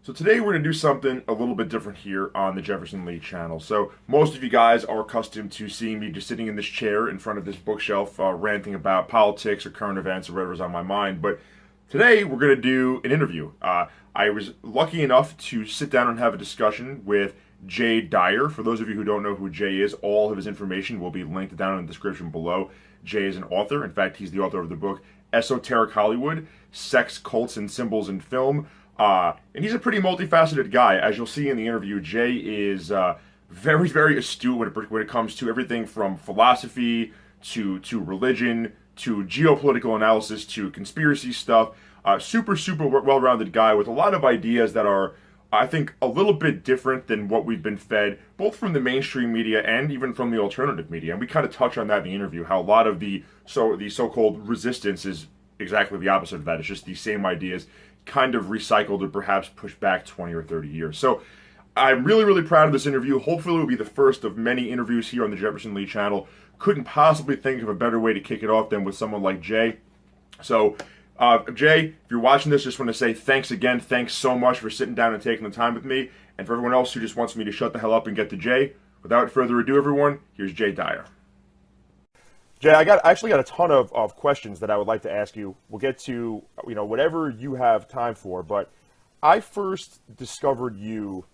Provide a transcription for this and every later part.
So today we're going to do something a little bit different here on the Jefferson Lee channel. So most of you guys are accustomed to seeing me just sitting in this chair in front of this bookshelf ranting about politics or current events or whatever's on my mind. But today we're going to do an interview. I was lucky enough to sit down and have a discussion with Dyer. For those of you who don't know who Jay is, all of his information will be linked down in the description below. Jay is an author. In fact, he's the author of the book Esoteric Hollywood, Sex, Cults, and Symbols in Film. And he's a pretty multifaceted guy. As you'll see in the interview, Jay is very, very astute when it comes to everything from philosophy to religion to geopolitical analysis to conspiracy stuff. Super, super well-rounded guy with a lot of ideas that are, I think, a little bit different than what we've been fed, both from the mainstream media and even from the alternative media. And we kind of touch on that in the interview, how a lot of the so-called resistance is exactly the opposite of that. It's just the same ideas kind of recycled or perhaps pushed back 20 or 30 years. So I'm really, really proud of this interview. Hopefully it will be the first of many interviews here on the Jefferson Lee channel. Couldn't possibly think of a better way to kick it off than with someone like Jay. So Jay, if you're watching this, just want to say thanks again. Thanks so much for sitting down and taking the time with me. And for everyone else who just wants me to shut the hell up and get to Jay, without further ado, everyone, here's Jay Dyer. Jay, I actually got a ton of questions that I would like to ask you. We'll get to, whatever you have time for, but I first discovered you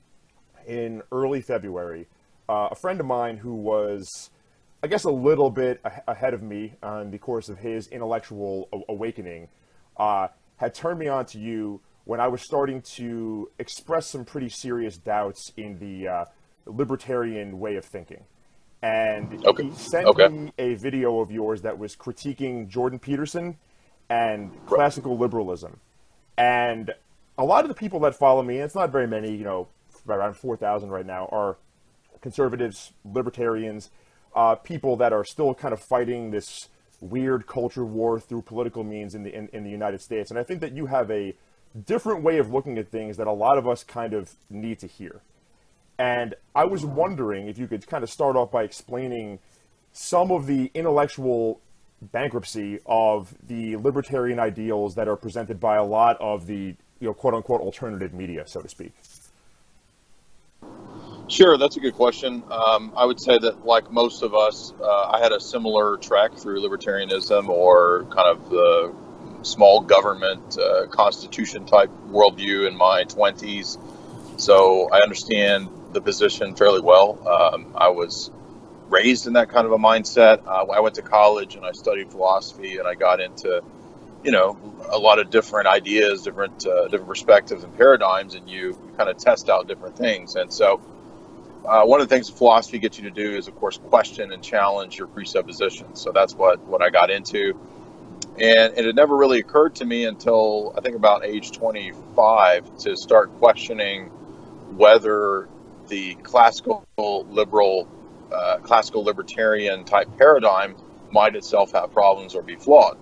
in early February. A friend of mine who was, I guess, a little bit ahead of me on the course of his intellectual awakening, had turned me on to you when I was starting to express some pretty serious doubts in the libertarian way of thinking. And he sent me a video of yours that was critiquing Jordan Peterson and classical liberalism. And a lot of the people that follow me, and it's not very many, around 4,000 right now, are conservatives, libertarians, people that are still kind of fighting this weird culture war through political means in the United States. And I think that you have a different way of looking at things that a lot of us kind of need to hear. And I was wondering if you could kind of start off by explaining some of the intellectual bankruptcy of the libertarian ideals that are presented by a lot of the, quote-unquote alternative media, so to speak. Sure, that's a good question. I would say that, like most of us, I had a similar track through libertarianism or kind of the small government constitution type worldview in my 20s. So I understand the position fairly well. I was raised in that kind of a mindset. I went to college and I studied philosophy, and I got into, a lot of different ideas, different perspectives and paradigms, and you kind of test out different things. And so one of the things philosophy gets you to do is, of course, question and challenge your presuppositions. So that's what I got into. And it had never really occurred to me until I think about age 25 to start questioning whether the classical libertarian type paradigm might itself have problems or be flawed.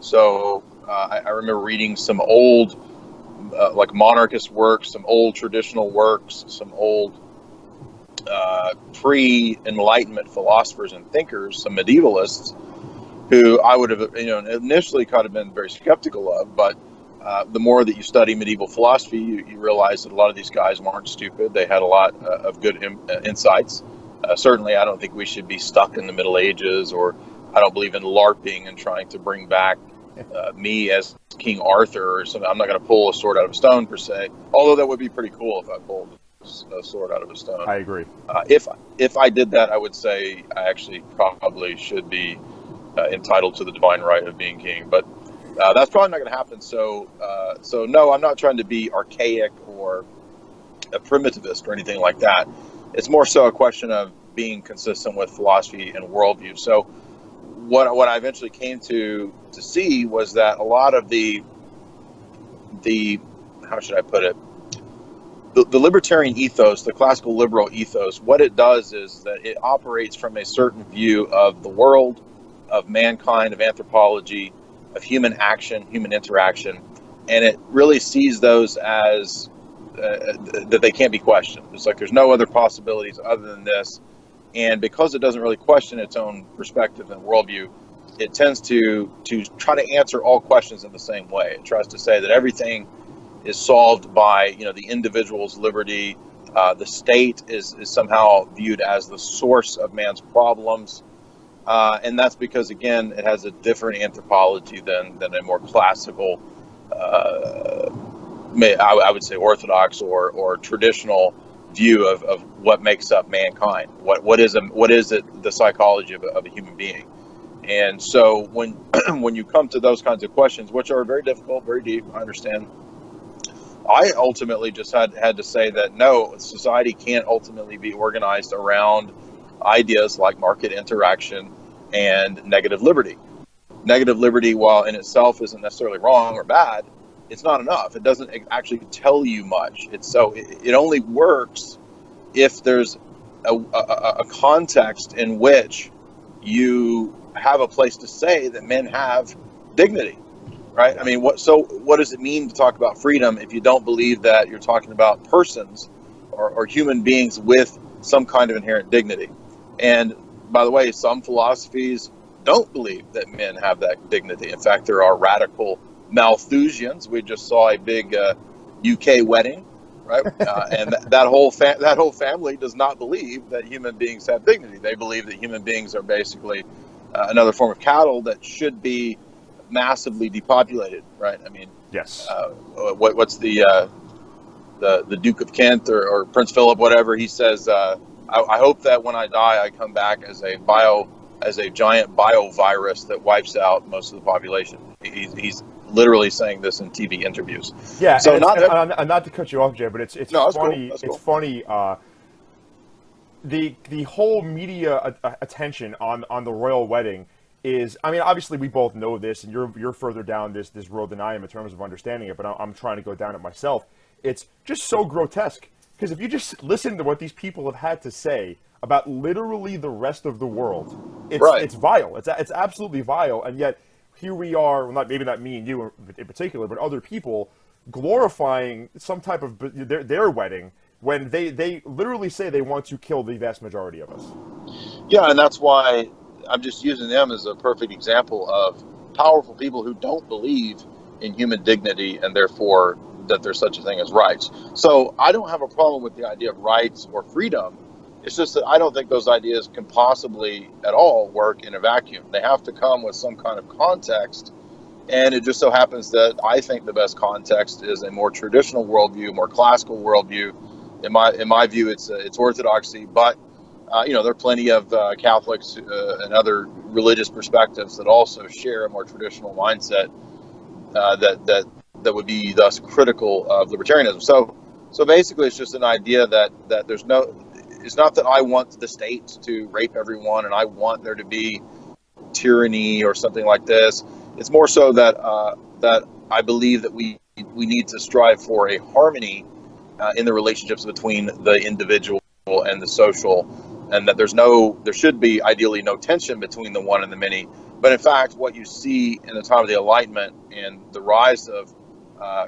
So I remember reading some old like monarchist works, some old traditional works, some old pre-Enlightenment philosophers and thinkers, some medievalists who I would have initially kind of been very skeptical of, but the more that you study medieval philosophy, you realize that a lot of these guys weren't stupid. They had a lot of good insights. Certainly, I don't think we should be stuck in the Middle Ages, or I don't believe in LARPing and trying to bring back me as King Arthur or something. I'm not going to pull a sword out of a stone, per se, although that would be pretty cool if I pulled a sword out of a stone. I agree. If I did that, I would say I actually probably should be entitled to the divine right of being king, but that's probably not going to happen. So no, I'm not trying to be archaic or a primitivist or anything like that. It's more so a question of being consistent with philosophy and worldview. So what I eventually came to see was that a lot of the how should I put it, the libertarian ethos, the classical liberal ethos, what it does is that it operates from a certain view of the world, of mankind, of anthropology, of human action, human interaction, and it really sees those as that they can't be questioned. It's like there's no other possibilities other than this, and because it doesn't really question its own perspective and worldview, it tends to try to answer all questions in the same way. It tries to say that everything is solved by, the individual's liberty. The state is somehow viewed as the source of man's problems. And that's because, again, it has a different anthropology than a more classical, I would say orthodox or traditional view of what makes up mankind. What is it, the psychology of a human being? And so when when you come to those kinds of questions, which are very difficult, very deep, I understand, I ultimately just had to say that no, society can't ultimately be organized around ideas like market interaction and negative liberty. Negative liberty, while in itself isn't necessarily wrong or bad, it's not enough. It doesn't actually tell you much. It only works if there's a context in which you have a place to say that men have dignity, right? I mean, what does it mean to talk about freedom if you don't believe that you're talking about persons or human beings with some kind of inherent dignity? And by the way, some philosophies don't believe that men have that dignity. In fact, there are radical Malthusians. We just saw a big UK wedding, right? And that whole family does not believe that human beings have dignity. They believe that human beings are basically another form of cattle that should be massively depopulated, right? I mean, yes. What's the Duke of Kent or Prince Philip, whatever? He says, I hope that when I die, I come back as a giant biovirus that wipes out most of the population. He's literally saying this in TV interviews. Yeah, so not to cut you off, Jay, but it's no, funny. Cool. It's funny. The whole media attention on the royal wedding is. I mean, obviously we both know this, and you're further down this road than I am in terms of understanding it. But I'm trying to go down it myself. It's just so grotesque because if you just listen to what these people have had to say about literally the rest of the world, it's vile. It's absolutely vile, and yet here we are. Well, maybe not me and you in particular, but other people glorifying some type of their wedding when they literally say they want to kill the vast majority of us. Yeah, and that's why I'm just using them as a perfect example of powerful people who don't believe in human dignity and therefore that there's such a thing as rights. So I don't have a problem with the idea of rights or freedom. It's just that I don't think those ideas can possibly at all work in a vacuum. They have to come with some kind of context. And it just so happens that I think the best context is a more traditional worldview, more classical worldview. In my view, it's orthodoxy. But there are plenty of Catholics and other religious perspectives that also share a more traditional mindset that would be thus critical of libertarianism. So basically, it's just an idea that there's no. It's not that I want the state to rape everyone and I want there to be tyranny or something like this. It's more so that I believe that we need to strive for a harmony in the relationships between the individual and the social, and that there should be ideally no tension between the one and the many. But in fact, what you see in the time of the Enlightenment and the rise of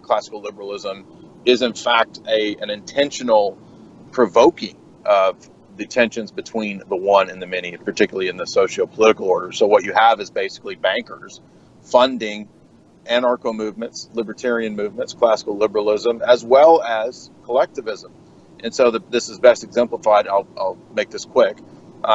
classical liberalism is in fact an intentional provoking of the tensions between the one and the many, particularly in the socio-political order. So what you have is basically bankers funding anarcho movements, libertarian movements, classical liberalism, as well as collectivism. And so this is best exemplified, I'll make this quick,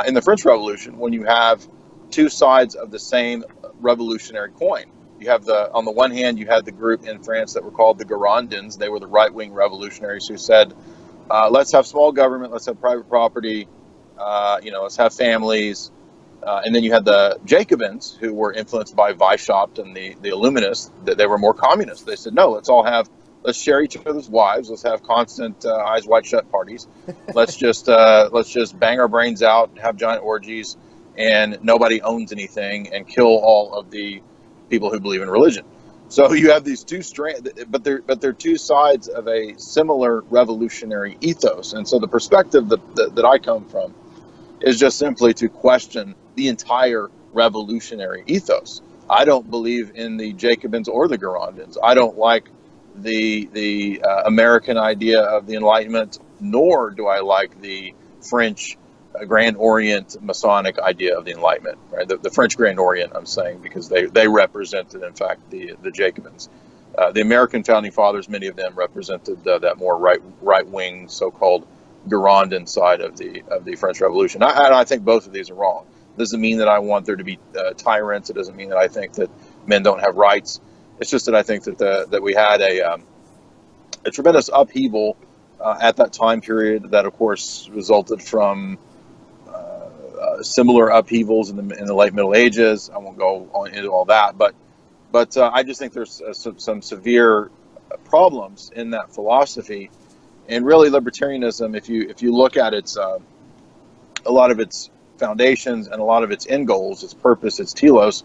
in the French Revolution, when you have two sides of the same revolutionary coin. You have on the one hand, you had the group in France that were called the Girondins. They were the right-wing revolutionaries who said, let's have small government, let's have private property, let's have families. And then you had the Jacobins, who were influenced by Weishaupt and the Illuminists. That they were more communist. They said, no, let's share each other's wives. Let's have constant eyes wide shut parties. Let's just bang our brains out, have giant orgies, and nobody owns anything, and kill all of the people who believe in religion. So you have these two strands, but they're two sides of a similar revolutionary ethos. And so the perspective that I come from is just simply to question the entire revolutionary ethos. I don't believe in the Jacobins or the Girondins. I don't like the American idea of the Enlightenment, nor do I like the French Grand Orient Masonic idea of the Enlightenment. Right, the French Grand Orient, I'm saying, because they represented, in fact, the Jacobins. The American founding fathers, many of them represented that more right wing, so-called Girondin side of the French Revolution. I think both of these are wrong. It doesn't mean that I want there to be tyrants. It doesn't mean that I think that men don't have rights. It's just that I think that we had a tremendous upheaval at that time period that, of course, resulted from similar upheavals in the late Middle Ages. I won't go into all that, but I just think there's some severe problems in that philosophy, and really libertarianism. If you look at its a lot of its foundations and a lot of its end goals, its purpose, its telos,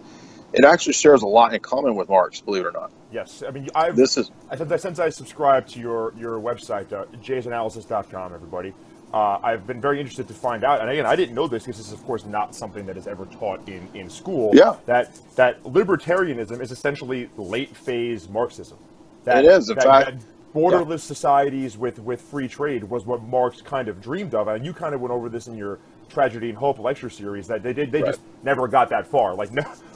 it actually shares a lot in common with Marx, believe it or not. Yes, I mean, since I subscribed to your website, jaysanalysis.com, everybody, I've been very interested to find out, and again, I didn't know this because this is, of course, not something that is ever taught in school. Yeah. That libertarianism is essentially late phase Marxism. It is, in fact. That borderless societies with free trade was what Marx kind of dreamed of, and you kind of went over this in your Tragedy and Hope lecture series, that they just never got that far. Like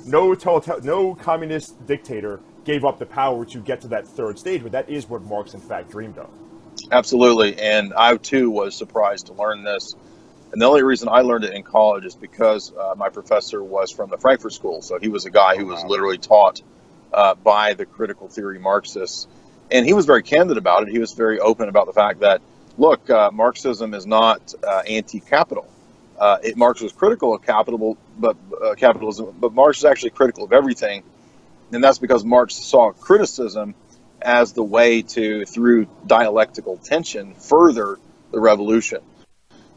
no communist dictator gave up the power to get to that third stage, but that is what Marx in fact dreamed of. Absolutely, and I too was surprised to learn this. And the only reason I learned it in college is because my professor was from the Frankfurt School, so he was a guy who was literally taught by the critical theory Marxists, and he was very candid about it. He was very open about the fact that, look, Marxism is not anti-capital. Marx was critical of capitalism, but Marx is actually critical of everything, and that's because Marx saw criticism as the way to, through dialectical tension, further the revolution.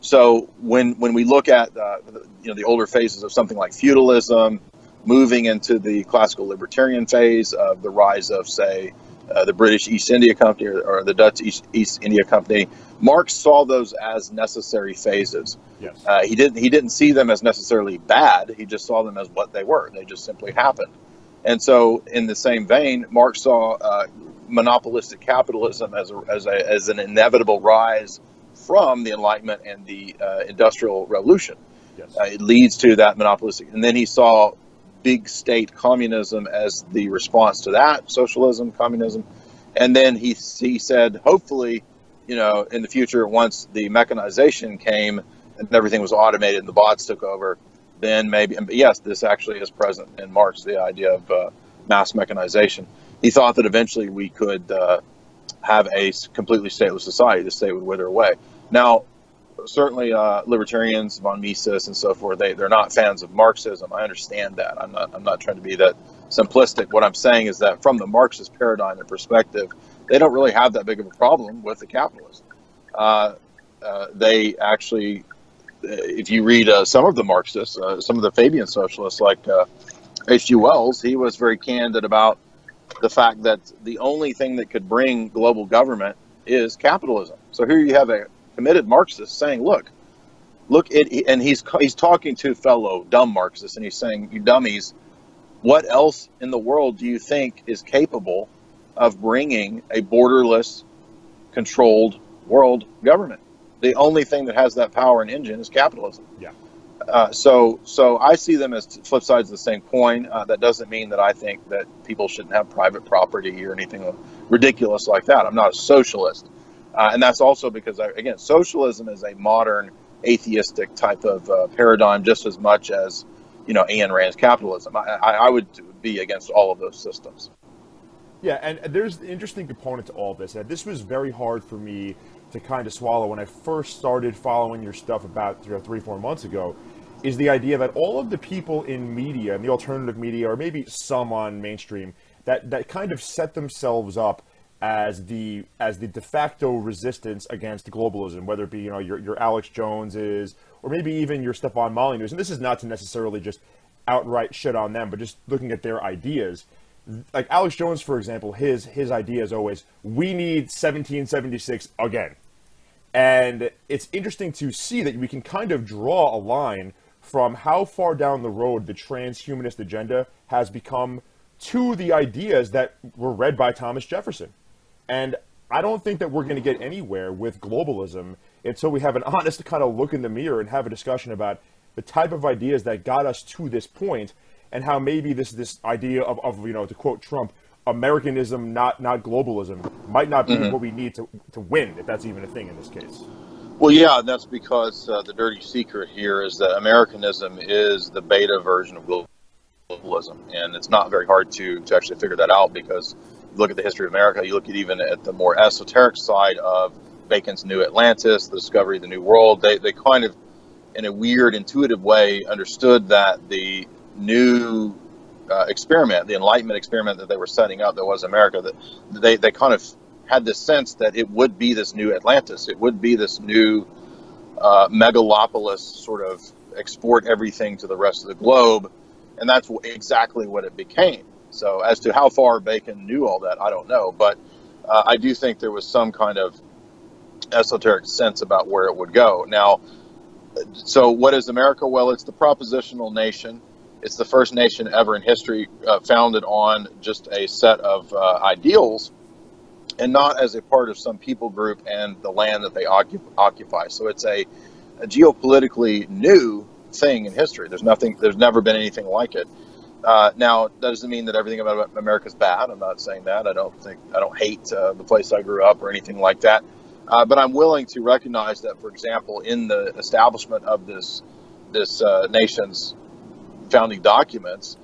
So when we look at the older phases of something like feudalism, moving into the classical libertarian phase of the rise of, say, the British East India Company or the Dutch East India Company, Marx saw those as necessary phases. Yes. He didn't see them as necessarily bad. He just saw them as what they were. They just simply happened. And so, in the same vein, Marx saw monopolistic capitalism as an inevitable rise from the Enlightenment and the Industrial Revolution. Yes. It leads to that monopolistic, and then he saw big state communism as the response to that, socialism, communism, and then he said, hopefully, in the future, once the mechanization came and everything was automated and the bots took over, then maybe, and yes, this actually is present in Marx, the idea of mass mechanization. He thought that eventually we could have a completely stateless society. The state would wither away. Now, certainly libertarians, von Mises and so forth, they're not fans of Marxism. I understand that. I'm not trying to be that simplistic. What I'm saying is that from the Marxist paradigm and perspective, they don't really have that big of a problem with the capitalists. They actually, if you read some of the Marxists, some of the Fabian socialists like H.G. Wells, he was very candid about the fact that the only thing that could bring global government is capitalism. So here you have a committed Marxist saying, look, and he's talking to fellow dumb Marxists, and he's saying, you dummies, what else in the world do you think is capable of bringing a borderless, controlled world government? The only thing that has that power and engine is capitalism. Yeah. So I see them as flip sides of the same coin. That doesn't mean that I think that people shouldn't have private property or anything ridiculous like that. I'm not a socialist. And that's also because, again, socialism is a modern atheistic type of paradigm just as much as, Ayn Rand's capitalism. I would be against all of those systems. Yeah, and there's the interesting component to all this. And this was very hard for me to kind of swallow when I first started following your stuff about 3-4 months ago, is the idea that all of the people in media, and the alternative media, or maybe some on mainstream, that kind of set themselves up as the de facto resistance against globalism, whether it be your Alex Joneses or maybe even your Stefan Molyneux. And this is not to necessarily just outright shit on them, but just looking at their ideas. Like Alex Jones, for example, his idea is always, we need 1776 again. And it's interesting to see that we can kind of draw a line from how far down the road the transhumanist agenda has become to the ideas that were read by Thomas Jefferson. And I don't think that we're going to get anywhere with globalism until we have an honest kind of look in the mirror and have a discussion about the type of ideas that got us to this point, and how maybe this idea of to quote Trump, Americanism, not globalism, might not be Hmm. what we need to win, if that's even a thing in this case. Well, yeah, and that's because the dirty secret here is that Americanism is the beta version of globalism, and it's not very hard to actually figure that out because you look at the history of America, you look at even at the more esoteric side of Bacon's New Atlantis, the discovery of the New World. They kind of, in a weird, intuitive way, understood that the new experiment, the Enlightenment experiment that they were setting up, that was America, that they kind of had this sense that it would be this new Atlantis. It would be this new megalopolis, sort of export everything to the rest of the globe, and that's exactly what it became. So, as to how far Bacon knew all that, I don't know, but I do think there was some kind of esoteric sense about where it would go. Now, so what is America? Well, it's the propositional nation. It's the first nation ever in history founded on just a set of ideals, and not as a part of some people group and the land that they occupy. So it's a geopolitically new thing in history. There's never been anything like it. Now, that doesn't mean that everything about America is bad. I'm not saying that. I don't hate the place I grew up or anything like that. But I'm willing to recognize that, for example, in the establishment of this nation's founding documents,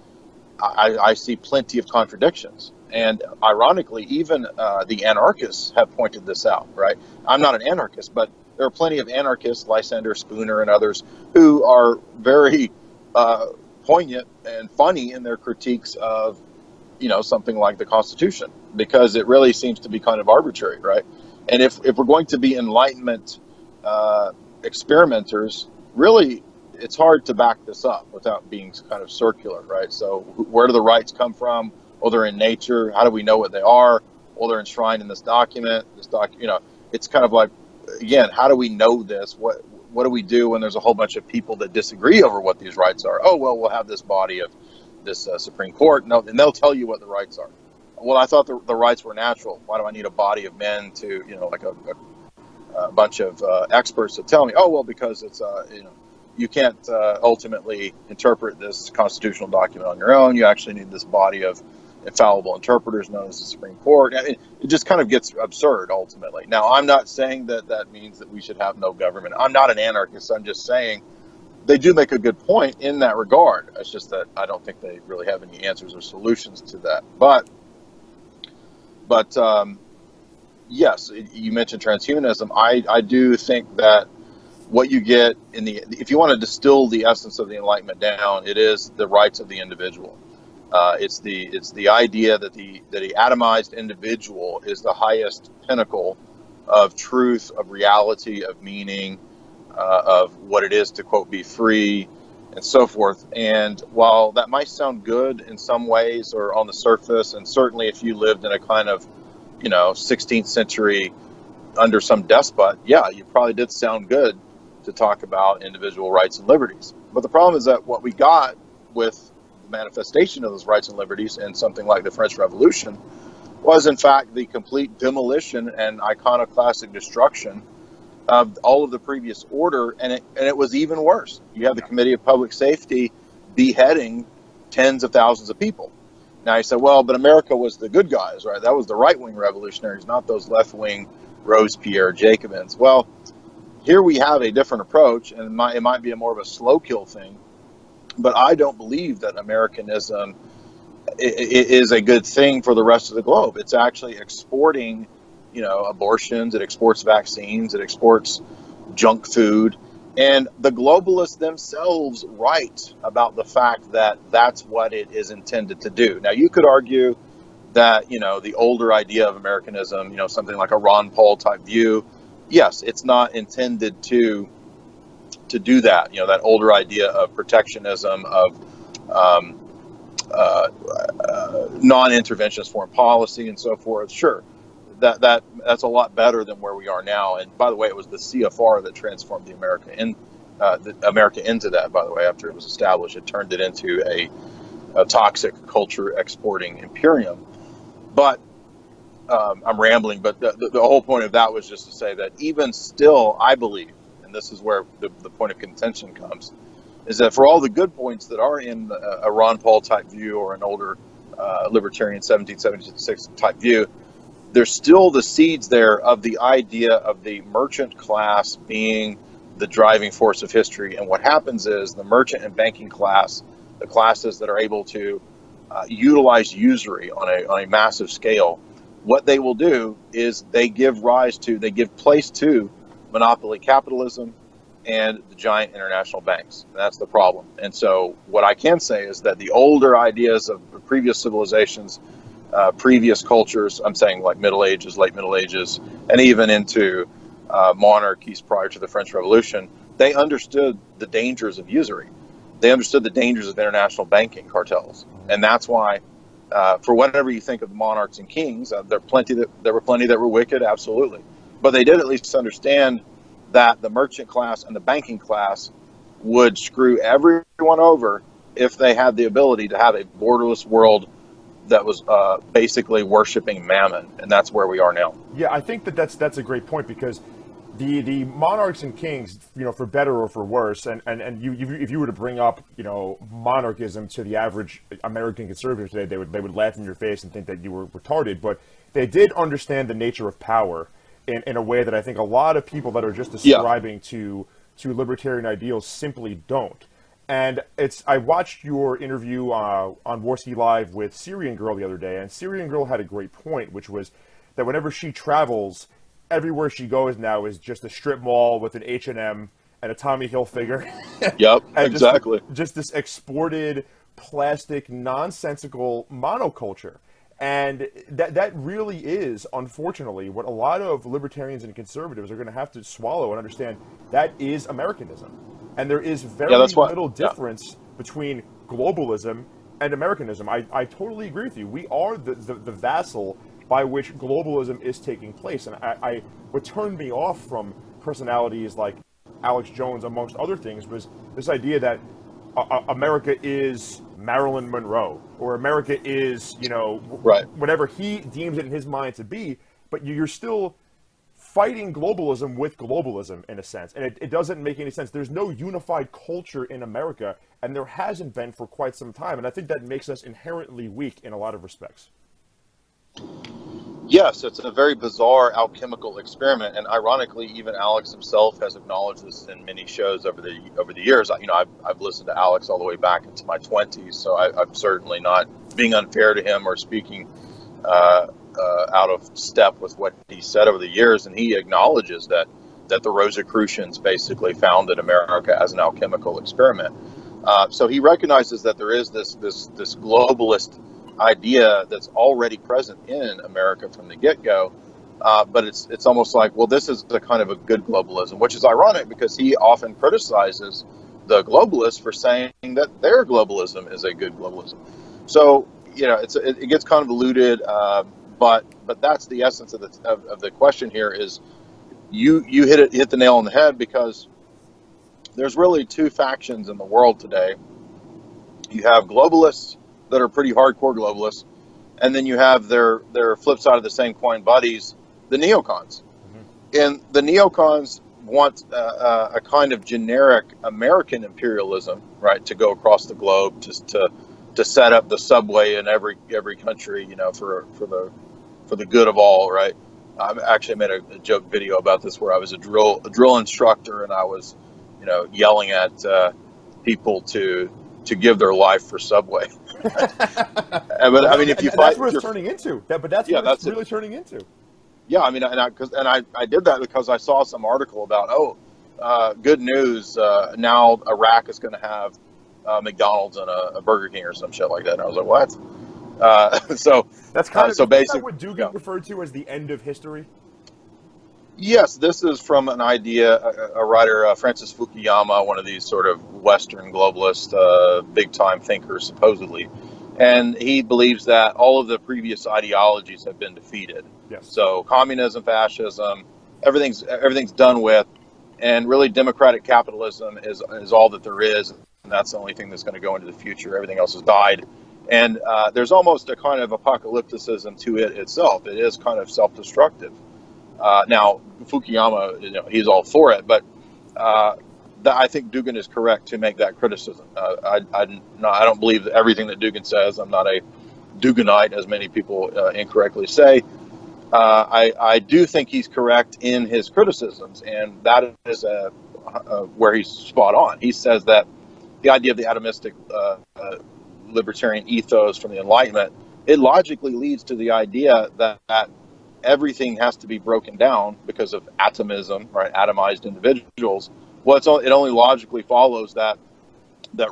I see plenty of contradictions. And ironically, even the anarchists have pointed this out, right? I'm not an anarchist, but there are plenty of anarchists, Lysander Spooner and others, who are very poignant and funny in their critiques of, something like the Constitution, because it really seems to be kind of arbitrary, right? And if we're going to be Enlightenment experimenters, really, it's hard to back this up without being kind of circular, right? So where do the rights come from? Well, they're in nature. How do we know what they are? Well, they're enshrined in this document. It's kind of like, again, how do we know this? What do we do when there's a whole bunch of people that disagree over what these rights are? Oh, well, we'll have this body of this Supreme Court, and they'll tell you what the rights are. Well, I thought the rights were natural. Why do I need a body of men to, like a bunch of experts to tell me? Oh, well, because it's, you can't ultimately interpret this constitutional document on your own. You actually need this body of infallible interpreters known as the Supreme Court. I mean, it just kind of gets absurd ultimately. Now, I'm not saying that means that we should have no government. I'm not an anarchist. I'm just saying they do make a good point in that regard. It's just that I don't think they really have any answers or solutions to that. But yes, you mentioned transhumanism. I do think that what you get if you want to distill the essence of the Enlightenment down, it is the rights of the individual. It's the idea that the atomized individual is the highest pinnacle of truth, of reality, of meaning, of what it is to, quote, be free, and so forth. And while that might sound good in some ways or on the surface, and certainly if you lived in a kind of 16th century under some despot, yeah, you probably did sound good to talk about individual rights and liberties. But the problem is that what we got with the manifestation of those rights and liberties in something like the French Revolution was, in fact, the complete demolition and iconoclastic destruction of all of the previous order, and it was even worse. You have the Committee of Public Safety beheading tens of thousands of people. Now you say, well, but America was the good guys, right? That was the right-wing revolutionaries, not those left-wing Robespierre Jacobins. Well, here we have a different approach, and it might be more of a slow kill thing, but I don't believe that Americanism is a good thing for the rest of the globe. It's actually exporting, abortions, it exports vaccines, it exports junk food, and the globalists themselves write about the fact that that's what it is intended to do. Now, you could argue that, the older idea of Americanism, something like a Ron Paul type view, yes, it's not intended to do that. That older idea of protectionism, of non-interventionist foreign policy, and so forth. Sure, that's a lot better than where we are now. And by the way, it was the CFR that transformed the America into that. By the way, after it was established, it turned it into a toxic culture exporting imperium. But I'm rambling, but the whole point of that was just to say that even still, I believe, and this is where the point of contention comes, is that for all the good points that are in a Ron Paul type view or an older libertarian 1776 type view, there's still the seeds there of the idea of the merchant class being the driving force of history. And what happens is the merchant and banking class, the classes that are able to utilize usury on a massive scale, what they will do is they give place to monopoly capitalism and the giant international banks. And that's the problem. And so what I can say is that the older ideas of previous civilizations, previous cultures, I'm saying like Middle Ages, late Middle Ages, and even into monarchies prior to the French Revolution, they understood the dangers of usury. They understood the dangers of international banking cartels. And that's why, for whatever you think of the monarchs and kings, there were plenty that were wicked, absolutely. But they did at least understand that the merchant class and the banking class would screw everyone over if they had the ability to have a borderless world that was basically worshiping mammon, and that's where we are now. Yeah, I think that's a great point, because the monarchs and kings, for better or for worse, and if you were to bring up, monarchism to the average American conservative today, they would laugh in your face and think that you were retarded. But they did understand the nature of power in a way that I think a lot of people that are just ascribing to libertarian ideals simply don't. And I watched your interview on Warski Live with Syrian Girl the other day, and Syrian Girl had a great point, which was that whenever she travels, everywhere she goes now is just a strip mall with an H&M and a Tommy Hilfiger. Yep, exactly. Just this exported, plastic, nonsensical monoculture. And that really is, unfortunately, what a lot of libertarians and conservatives are going to have to swallow and understand. That is Americanism. And there is very little difference between globalism and Americanism. I totally agree with you. We are the vassal by which globalism is taking place. And what turned me off from personalities like Alex Jones, amongst other things, was this idea that America is Marilyn Monroe, or America is, whatever he deems it in his mind to be, but you're still fighting globalism with globalism, in a sense. And it doesn't make any sense. There's no unified culture in America, and there hasn't been for quite some time. And I think that makes us inherently weak in a lot of respects. Yes, it's a very bizarre alchemical experiment, and ironically, even Alex himself has acknowledged this in many shows over the years. I've listened to Alex all the way back into my 20s, so I'm certainly not being unfair to him or speaking out of step with what he said over the years. And he acknowledges that the Rosicrucians basically founded America as an alchemical experiment. So he recognizes that there is this globalist idea that's already present in America from the get-go, but it's almost like, well, this is a kind of a good globalism, which is ironic because he often criticizes the globalists for saying that their globalism is a good globalism. So it gets convoluted, but that's the essence of the question here. Is you hit the nail on the head, because there's really two factions in the world today. You have globalists that are pretty hardcore globalists, and then you have their flip side of the same coin buddies, the neocons. Mm-hmm. And the neocons want a kind of generic American imperialism, right, to go across the globe, just to set up the subway in every country, for the good of all, right? I actually made a joke video about this where I was a drill instructor, and I was, yelling at people to give their life for Subway. But I mean, if you fight, that's what it's turning into. That's what it's really turning into. Yeah, I mean, and I did that because I saw some article about good news. Now Iraq is going to have McDonald's and a Burger King or some shit like that. And I was like, what? So that's kind of so basically what Dugan referred to as the end of history. Yes, this is from an idea, a writer, Francis Fukuyama, one of these sort of Western globalist, big-time thinkers, supposedly. And he believes that all of the previous ideologies have been defeated. Yes. So communism, fascism, everything's done with, and really democratic capitalism is all that there is, and that's the only thing that's going to go into the future. Everything else has died. And there's almost a kind of apocalypticism to it itself. It is kind of self-destructive. Now, Fukuyama, he's all for it, but I think Dugan is correct to make that criticism. I don't believe everything that Dugan says. I'm not a Duganite, as many people incorrectly say. I do think he's correct in his criticisms, and that is where he's spot on. He says that the idea of the atomistic libertarian ethos from the Enlightenment, it logically leads to the idea that everything has to be broken down because of atomism, right? Atomized individuals. Well, it only logically follows that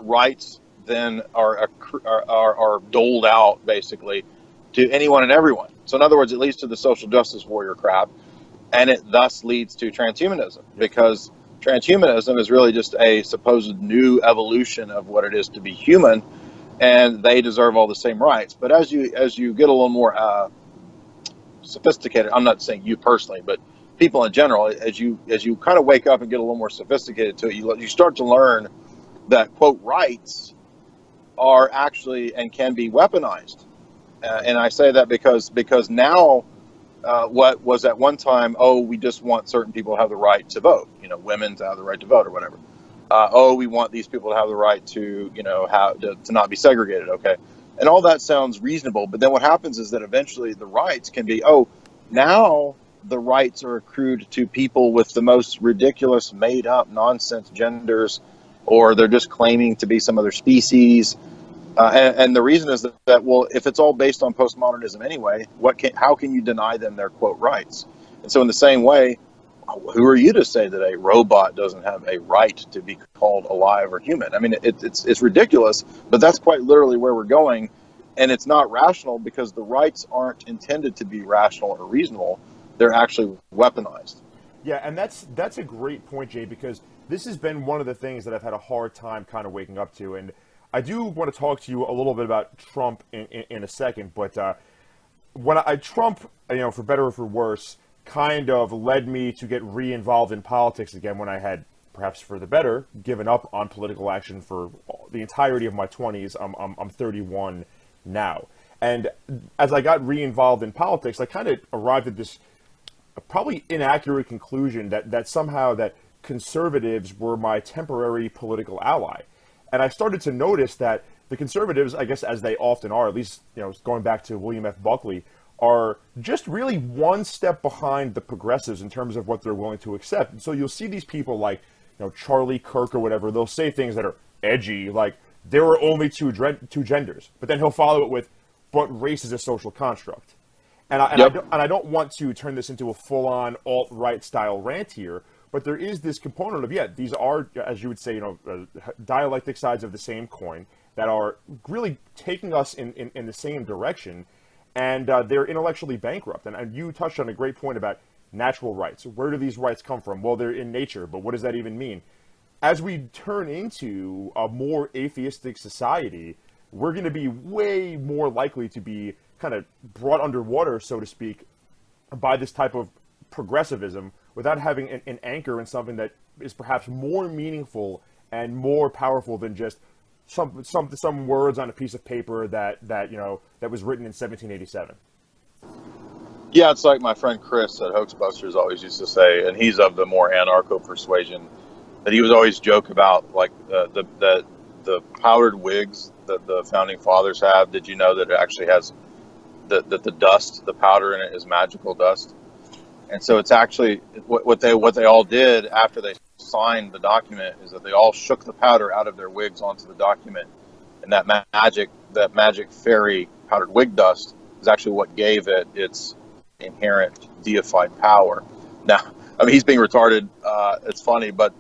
rights then are doled out basically to anyone and everyone. So in other words, it leads to the social justice warrior crap, and it thus leads to transhumanism, because transhumanism is really just a supposed new evolution of what it is to be human, and they deserve all the same rights. But as you get a little more sophisticated, I'm not saying you personally, but people in general, as you kind of wake up and get a little more sophisticated to it, you start to learn that, quote, rights are actually and can be weaponized. And I say that because now what was at one time, oh, we just want certain people to have the right to vote, women to have the right to vote or whatever. Oh, we want these people to have the right to, to not be segregated. Okay. And all that sounds reasonable. But then what happens is that eventually the rights can be, oh, now the rights are accrued to people with the most ridiculous, made up nonsense genders, or they're just claiming to be some other species. And the reason is that, well, if it's all based on postmodernism anyway, how can you deny them their, quote, rights? And so in the same way, who are you to say that a robot doesn't have a right to be called alive or human? I mean, it's ridiculous, but that's quite literally where we're going. And it's not rational because the rights aren't intended to be rational or reasonable. They're actually weaponized. Yeah, and that's a great point, Jay, because this has been one of the things that I've had a hard time kind of waking up to. And I do want to talk to you a little bit about Trump in a second, but when Trump, for better or for worse, kind of led me to get re-involved in politics again when I had, perhaps for the better, given up on political action for the entirety of my 20s. I'm 31 now. And as I got re-involved in politics, I kind of arrived at this probably inaccurate conclusion that somehow that conservatives were my temporary political ally. And I started to notice that the conservatives, I guess as they often are, at least going back to William F. Buckley, are just really one step behind the progressives in terms of what they're willing to accept. And so you'll see these people like Charlie Kirk or whatever, they'll say things that are edgy, like there are only two genders, but then he'll follow it with, but race is a social construct. And I don't want to turn this into a full-on alt-right style rant here, but there is this component of, these are, as you would say, dialectic sides of the same coin that are really taking us in the same direction, and they're intellectually bankrupt. And you touched on a great point about natural rights. Where do these rights come from? Well, they're in nature, but what does that even mean? As we turn into a more atheistic society, we're going to be way more likely to be kind of brought underwater, so to speak, by this type of progressivism without having an anchor in something that is perhaps more meaningful and more powerful than just some words on a piece of paper that was written in 1787. Yeah, it's like my friend Chris at Hoaxbusters always used to say, and he's of the more anarcho persuasion, that he would always joke about like the powdered wigs that the founding fathers have. Did you know that it actually has the dust, the powder in it is magical dust? And so it's actually what they all did after they signed the document is that they all shook the powder out of their wigs onto the document, and that magic fairy powdered wig dust is actually what gave it its inherent deified power. Now, I mean, he's being retarded. It's funny, but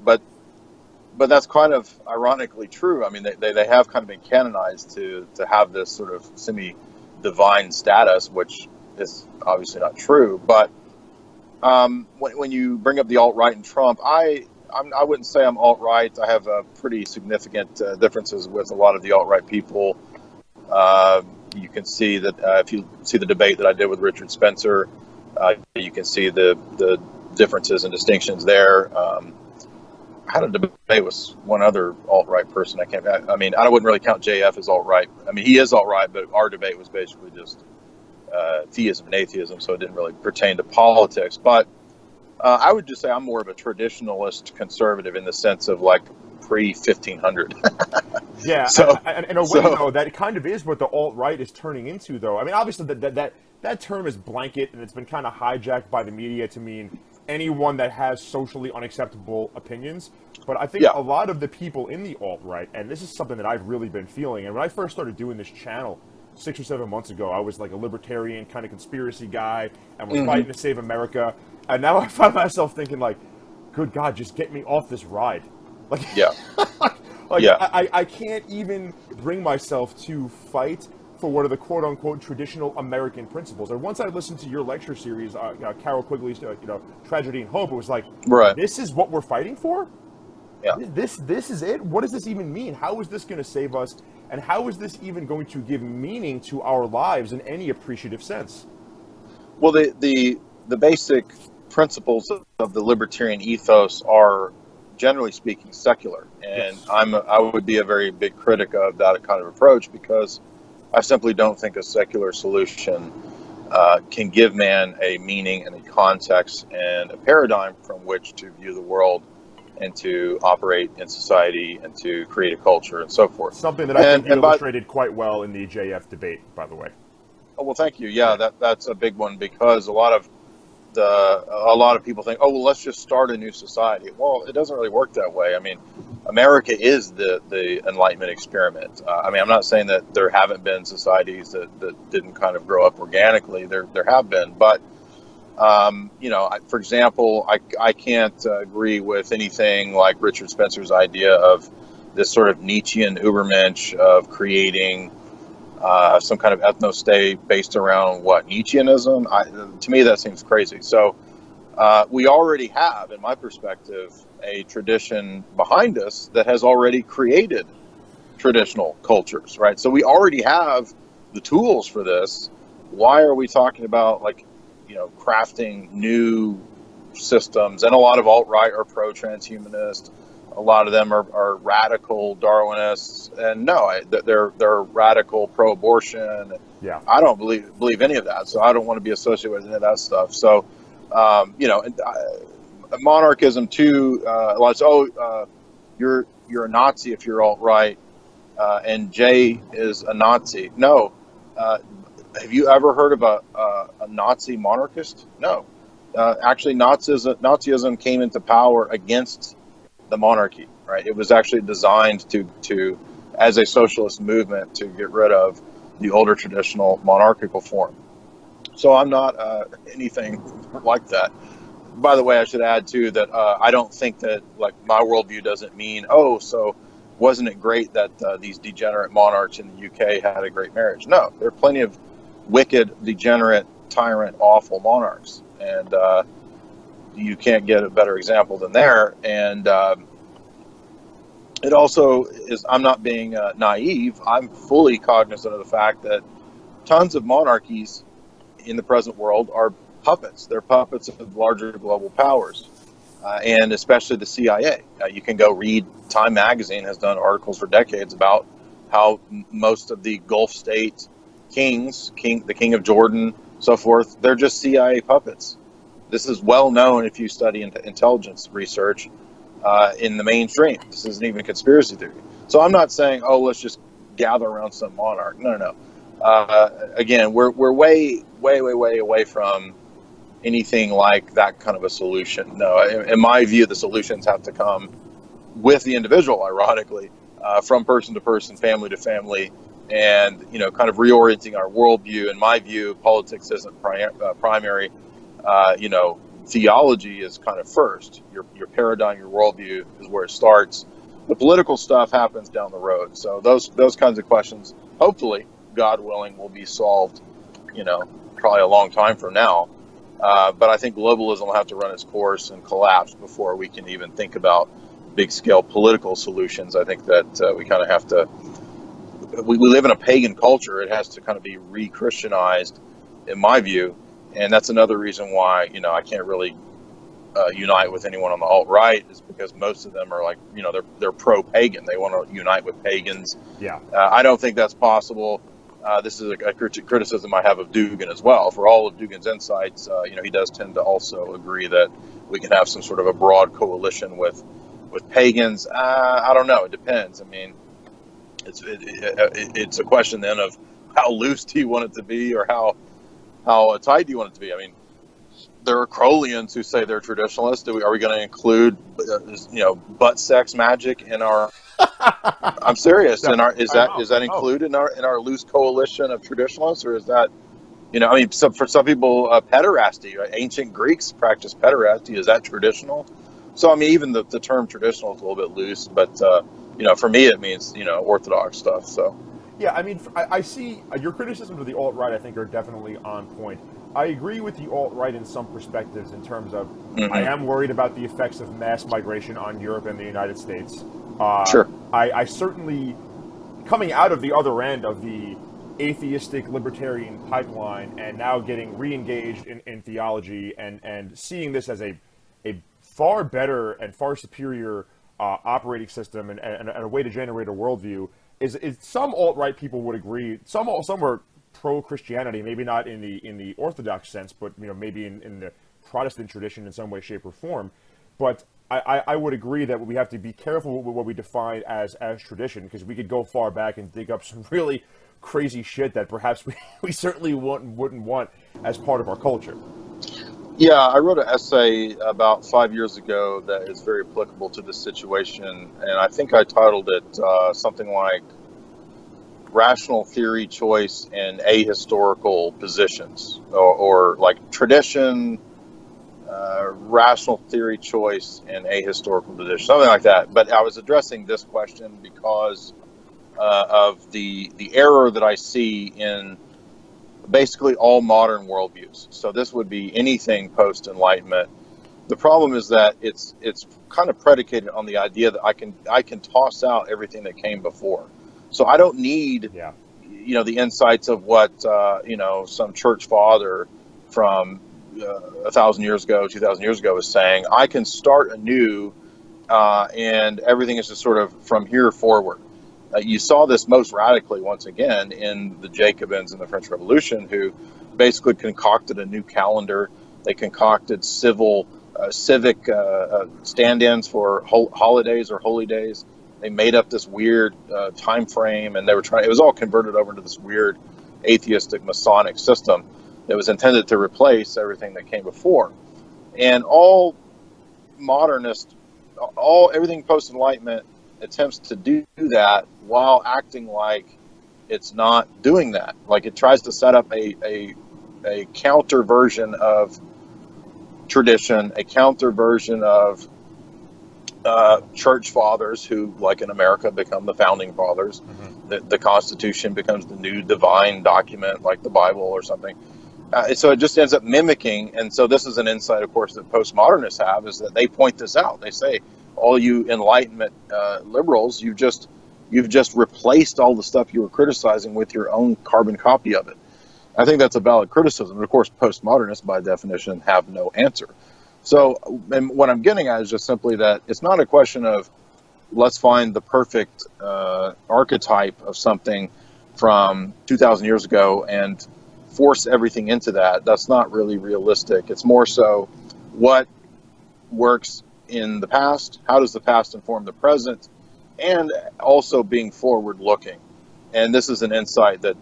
that's kind of ironically true. I mean, they have kind of been canonized to have this sort of semi-divine status, which is obviously not true. But when you bring up the alt-right and Trump, I wouldn't say I'm alt-right. I have pretty significant differences with a lot of the alt-right people. You can see that if you see the debate that I did with Richard Spencer, you can see the differences and distinctions there. I had a debate with one other alt-right person. I wouldn't really count JF as alt-right. I mean, he is alt-right, but our debate was basically just theism and atheism, so it didn't really pertain to politics. But I would just say I'm more of a traditionalist conservative in the sense of like pre-1500. Yeah, So, and in a way, so though, that kind of is what the alt-right is turning into, though. I mean, obviously, that term is blanket, and it's been kind of hijacked by the media to mean anyone that has socially unacceptable opinions. But I think yeah. a lot of the people in the alt-right, and this is something that I've really been feeling, and when I first started doing this channel 6 or 7 months ago, I was like a libertarian kind of conspiracy guy, and was Hmm. fighting to save America. And now I find myself thinking, like, good God, just get me off this ride. Like, Yeah. like Yeah. I can't even bring myself to fight for what are the quote unquote traditional American principles. And once I listened to your lecture series, Carol Quigley's, Tragedy and Hope, it was like, Right. this is what we're fighting for. Yeah. This is it. What does this even mean? How is this going to save us? And how is this even going to give meaning to our lives in any appreciative sense? Well, the basic principles of the libertarian ethos are, generally speaking, secular, and Yes. I would be a very big critic of that kind of approach, because I simply don't think a secular solution can give man a meaning and a context and a paradigm from which to view the world and to operate in society and to create a culture and so forth. Something that I think you And by illustrated quite well in the JF debate, by the way. Oh, well, thank you. Yeah, that's a big one, because a lot of people think, oh, well, let's just start a new society. Well, it doesn't really work that way. I mean, America is the Enlightenment experiment. I mean, I'm not saying that there haven't been societies that didn't kind of grow up organically. There have been, but for example, I can't agree with anything like Richard Spencer's idea of this sort of Nietzschean Übermensch of creating some kind of ethno-state based around what, Nietzscheanism. To me, that seems crazy. So we already have, in my perspective, a tradition behind us that has already created traditional cultures, right? So we already have the tools for this. Why are we talking about, like, crafting new systems? And a lot of alt-right are pro-transhumanist. A lot of them are radical Darwinists, and no, they're radical pro-abortion. Yeah. I don't believe any of that, so I don't want to be associated with any of that stuff. So, monarchism too. You're a Nazi if you're alt-right, and Jay is a Nazi. No, have you ever heard of a Nazi monarchist? No, actually, Nazism came into power against the monarchy, right? It was actually designed to as a socialist movement to get rid of the older traditional monarchical form. So I'm not anything like that. By the way, I should add too that I don't think that, like, my worldview doesn't mean, oh, so wasn't it great that these degenerate monarchs in the UK had a great marriage? No, there are plenty of wicked, degenerate, tyrant, awful monarchs, and you can't get a better example than there. And it also is, I'm not being naive. I'm fully cognizant of the fact that tons of monarchies in the present world are puppets. They're puppets of larger global powers, and especially the CIA. You can go read, Time Magazine has done articles for decades about how most of the Gulf state kings, the King of Jordan, so forth, they're just CIA puppets. This is well known if you study intelligence research in the mainstream. This isn't even a conspiracy theory. So I'm not saying, oh, let's just gather around some monarch. No. Again, we're way away from anything like that kind of a solution. No, in my view, the solutions have to come with the individual, ironically, from person to person, family to family, and kind of reorienting our worldview. In my view, politics isn't primary. Theology is kind of first. Your paradigm, your worldview is where it starts. The political stuff happens down the road. So those kinds of questions, hopefully, God willing, will be solved, probably a long time from now. But I think globalism will have to run its course and collapse before we can even think about big scale political solutions. I think that we kind of have to. We live in a pagan culture. It has to kind of be re-Christianized, in my view. And that's another reason why, I can't really unite with anyone on the alt-right, is because most of them are like, they're pro-pagan. They want to unite with pagans. Yeah. I don't think that's possible. This is a criticism I have of Dugan as well. For all of Dugan's insights, he does tend to also agree that we can have some sort of a broad coalition with pagans. I don't know. It depends. I mean, It's a question then of how loose do you want it to be, or how tight do you want it to be? I mean, there are Crowleyans who say they're traditionalists. Are we going to include, butt sex magic in our? I'm serious. Is that included in our loose coalition of traditionalists, or is that, for some people, pederasty, right? Ancient Greeks practiced pederasty. Is that traditional? So, I mean, even the term traditional is a little bit loose, but for me, it means orthodox stuff. So. Yeah, I mean, I see your criticisms of the alt-right, I think, are definitely on point. I agree with the alt-right in some perspectives in terms of I am worried about the effects of mass migration on Europe and the United States. Sure. I certainly, coming out of the other end of the atheistic libertarian pipeline and now getting re-engaged in theology and seeing this as a far better and far superior operating system and a way to generate a worldview, is some alt-right people would agree. Some are pro-Christianity, maybe not in the Orthodox sense, but maybe in the Protestant tradition in some way, shape, or form. But I would agree that we have to be careful with what we define as tradition, because we could go far back and dig up some really crazy shit that perhaps we certainly wouldn't want as part of our culture. Yeah, I wrote an essay about 5 years ago that is very applicable to this situation, and I think I titled it something like Rational Theory, Choice, and Ahistorical Positions, or like tradition, rational theory, choice, and ahistorical position, something like that. But I was addressing this question because of the error that I see in basically all modern worldviews. So this would be anything post-Enlightenment. The problem is that it's kind of predicated on the idea that I can toss out everything that came before. So I don't need the insights of what some church father from 1,000 years ago, 2,000 years ago is saying. I can start anew, and everything is just sort of from here forward. You saw this most radically once again in the Jacobins in the French Revolution, who basically concocted a new calendar. They concocted civic stand-ins for holidays or holy days. They made up this weird time frame, and it was all converted over into this weird atheistic Masonic system that was intended to replace everything that came before. And all everything post-Enlightenment attempts to do that while acting like it's not doing that. Like it tries to set up a counter version of tradition, a counter version of church fathers who, like in America, become the founding fathers. The Constitution becomes the new divine document, like the Bible or something. So it just ends up mimicking. And so this is an insight, of course, that postmodernists have, is that they point this out. They say, all you Enlightenment liberals, you've just replaced all the stuff you were criticizing with your own carbon copy of it. I think that's a valid criticism. And of course, postmodernists, by definition, have no answer. So, and what I'm getting at is just simply that it's not a question of let's find the perfect archetype of something from 2,000 years ago and force everything into that. That's not really realistic. It's more so what works in the past, how does the past inform the present, and also being forward-looking. And this is an insight that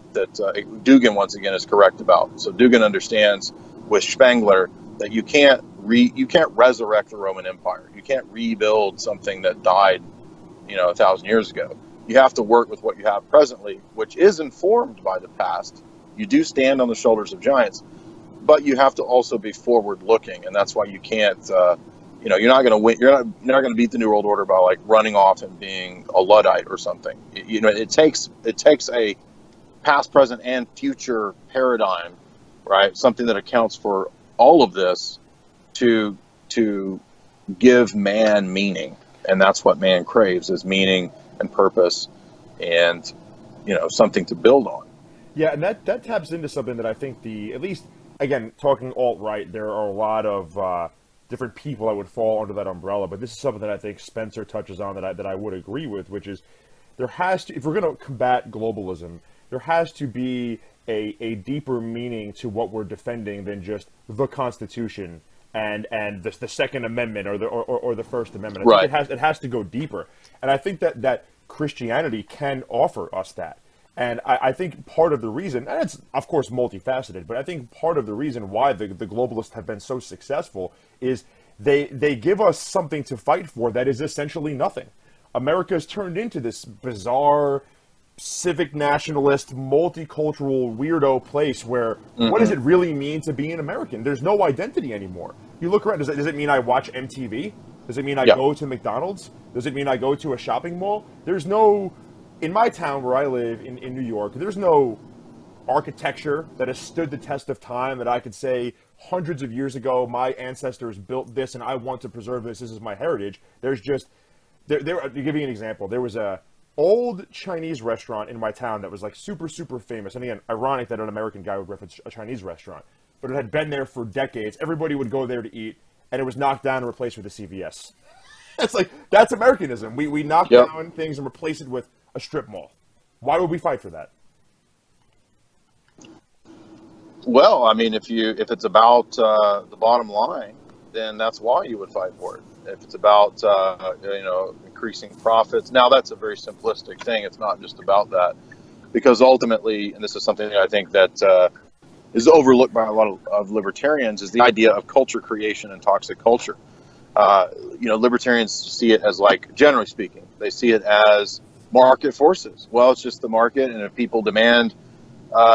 Dugan, once again, is correct about. So Dugan understands with Spengler that you can't resurrect the Roman Empire. You can't rebuild something that died, 1,000 years ago. You have to work with what you have presently, which is informed by the past. You do stand on the shoulders of giants, but you have to also be forward-looking, and that's why you can't. You're not going to win. You're not going to beat the New World Order by like running off and being a Luddite or something. It takes a past, present, and future paradigm, right? Something that accounts for all of this to give man meaning, and that's what man craves, is meaning and purpose, and something to build on. Yeah, and that taps into something that I think at least again talking alt-right, there are a lot of different people that would fall under that umbrella, but this is something that I think Spencer touches on that I would agree with, which is there has to, if we're going to combat globalism, there has to be a deeper meaning to what we're defending than just the Constitution and the Second Amendment or the First Amendment. I think it has to go deeper, and I think that Christianity can offer us that. And I think part of the reason, and it's of course multifaceted, but I think part of the reason why the globalists have been so successful is they give us something to fight for that is essentially nothing. America's turned into this bizarre, civic nationalist, multicultural, weirdo place where what does it really mean to be an American? There's no identity anymore. You look around, does it mean I watch MTV? Does it mean I go to McDonald's? Does it mean I go to a shopping mall? There's no... In my town where I live, in New York, there's no architecture that has stood the test of time that I could say hundreds of years ago, my ancestors built this and I want to preserve this. This is my heritage. There's just, to give you an example, there was a old Chinese restaurant in my town that was like super, super famous. And again, ironic that an American guy would reference a Chinese restaurant, but it had been there for decades. Everybody would go there to eat, and it was knocked down and replaced with a CVS. It's like, that's Americanism. We knock down things and replace it with a strip mall. Why would we fight for that? Well, I mean, if it's about the bottom line, then that's why you would fight for it. If it's about increasing profits, now that's a very simplistic thing. It's not just about that, because ultimately, and this is something that I think that is overlooked by a lot of libertarians, is the idea of culture creation and toxic culture. Libertarians see it as, like, generally speaking, they see it as market forces. Well, it's just the market, and if people demand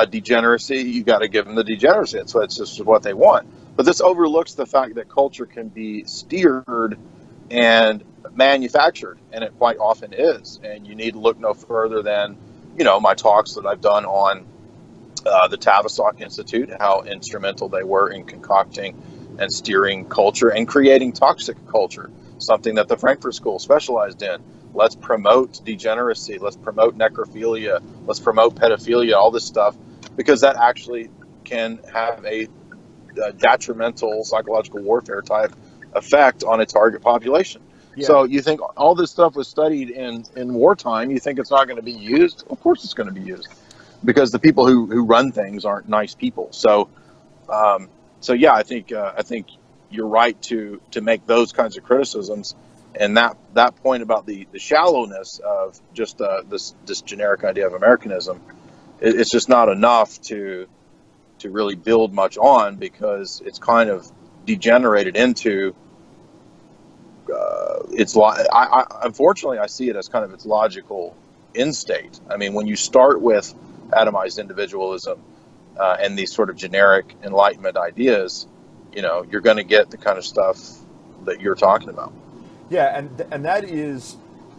degeneracy, you got to give them the degeneracy. It's just what they want. But this overlooks the fact that culture can be steered and manufactured, and it quite often is. And you need to look no further than, my talks that I've done on the Tavistock Institute, how instrumental they were in concocting and steering culture and creating toxic culture, something that the Frankfurt School specialized in. Let's promote degeneracy. Let's promote necrophilia. Let's promote pedophilia, all this stuff, because that actually can have a detrimental psychological warfare type effect on a target population. Yeah. So you think all this stuff was studied in wartime, you think it's not going to be used? Of course it's going to be used, because the people who run things aren't nice people. So yeah, I think you're right to make those kinds of criticisms. And that point about the shallowness of just this generic idea of Americanism, it's just not enough to really build much on, because it's kind of degenerated into unfortunately I see it as kind of its logical end state. I mean, when you start with atomized individualism and these sort of generic Enlightenment ideas, you're going to get the kind of stuff that you're talking about. Yeah, and that is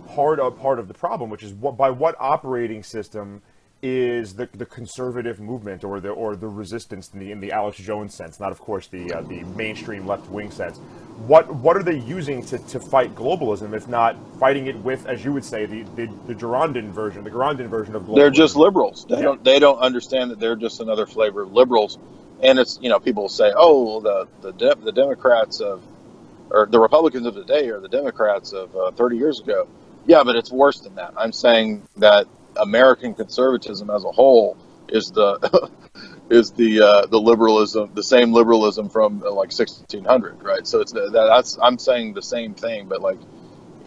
part of the problem, which is by what operating system is the conservative movement or the resistance in the Alex Jones sense, not of course the mainstream left wing sense. What are they using to fight globalism, if not fighting it with, as you would say, the Girondan version of globalism? They're just liberals. They don't understand that they're just another flavor of liberals. And it's, people say, oh, the Democrats or the Republicans of today are the Democrats of 30 years ago. Yeah, but it's worse than that. I'm saying that American conservatism as a whole is the liberalism, the same liberalism from like 1600, right? So I'm saying the same thing, but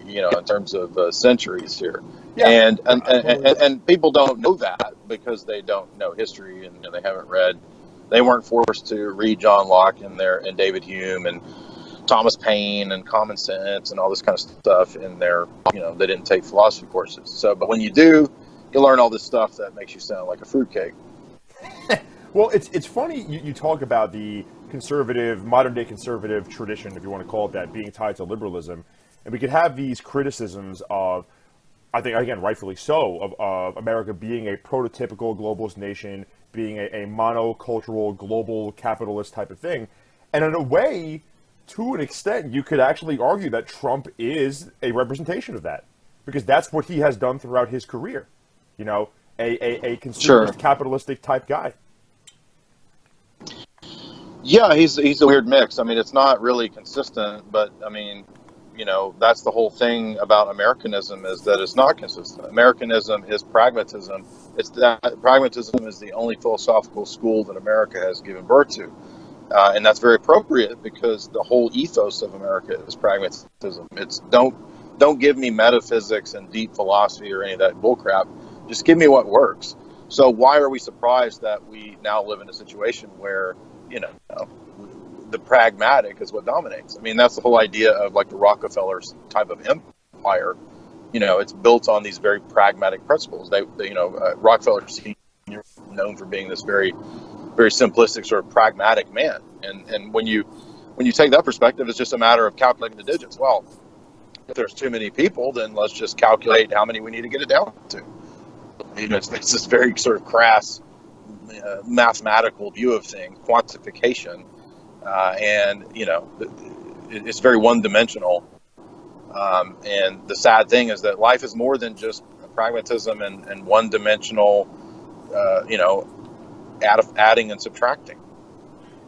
in terms of centuries here. Yeah. And people don't know that because they don't know history, and they weren't forced to read John Locke and David Hume and Thomas Paine and Common Sense and all this kind of stuff in their, they didn't take philosophy courses. So, but when you do, you learn all this stuff that makes you sound like a fruitcake. Well, it's funny you talk about the modern day conservative tradition, if you want to call it that, being tied to liberalism. And we could have these criticisms of, I think, again, rightfully so, of America being a prototypical globalist nation, being a monocultural, global capitalist type of thing. And in a way, to an extent, you could actually argue that Trump is a representation of that, because that's what he has done throughout his career. A consumerist, capitalistic type guy. Yeah, he's a weird mix. I mean, it's not really consistent, but I mean, that's the whole thing about Americanism, is that it's not consistent. Americanism is pragmatism. Pragmatism is the only philosophical school that America has given birth to. And that's very appropriate, because the whole ethos of America is pragmatism. It's don't Don't give me metaphysics and deep philosophy or any of that bullcrap. Just give me what works. So why are we surprised that we now live in a situation where, the pragmatic is what dominates? I mean, that's the whole idea of like the Rockefeller type of empire. It's built on these very pragmatic principles. Rockefeller Senior known for being this very, very simplistic sort of pragmatic man. And when you take that perspective, it's just a matter of calculating the digits. Well, if there's too many people, then let's just calculate how many we need to get it down to. It's this very sort of crass mathematical view of things, quantification, and it's very one-dimensional. And the sad thing is that life is more than just pragmatism and one-dimensional, adding and subtracting.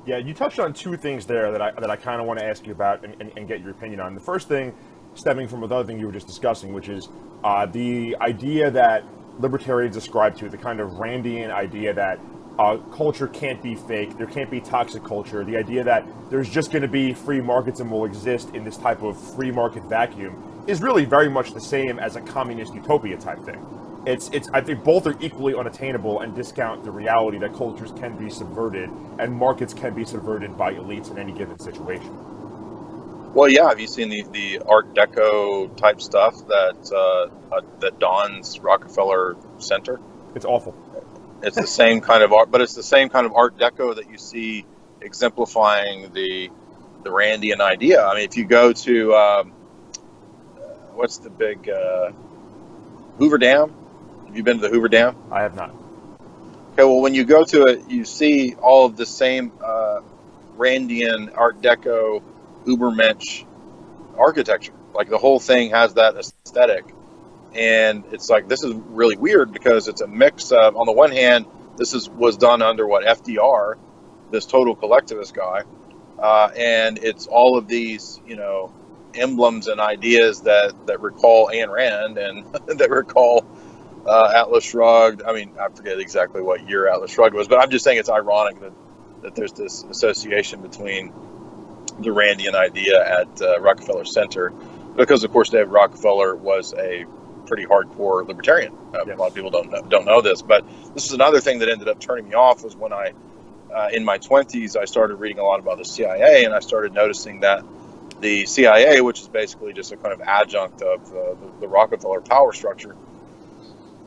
Yeah, you touched on two things there that I kind of want to ask you about and get your opinion on. The first thing, stemming from another thing you were just discussing, which is the idea that libertarians ascribe to, the kind of Randian idea that culture can't be fake, there can't be toxic culture, the idea that there's just going to be free markets and will exist in this type of free market vacuum is really very much the same as a communist utopia type thing. I think both are equally unattainable and discount the reality that cultures can be subverted and markets can be subverted by elites in any given situation. Well, yeah. Have you seen the Art Deco type stuff that dons Rockefeller Center? It's awful. It's the same kind of art, but it's the same kind of Art Deco that you see exemplifying the Randian idea. I mean, if you go to what's the big Hoover Dam? Have you been to the Hoover Dam? I have not. Okay, well, when you go to it, you see all of the same Randian Art Deco Ubermensch architecture. Like the whole thing has that aesthetic. And it's like, this is really weird because it's a mix of, on the one hand, was done under FDR, this total collectivist guy. And it's all of these, emblems and ideas that recall Ayn Rand and that recall Atlas Shrugged. I mean, I forget exactly what year Atlas Shrugged was, but I'm just saying it's ironic that there's this association between the Randian idea at Rockefeller Center, because of course David Rockefeller was a pretty hardcore libertarian. Yes. A lot of people don't know this, but this is another thing that ended up turning me off. Was when I, in my 20s, I started reading a lot about the CIA, and I started noticing that the CIA, which is basically just a kind of adjunct of the Rockefeller power structure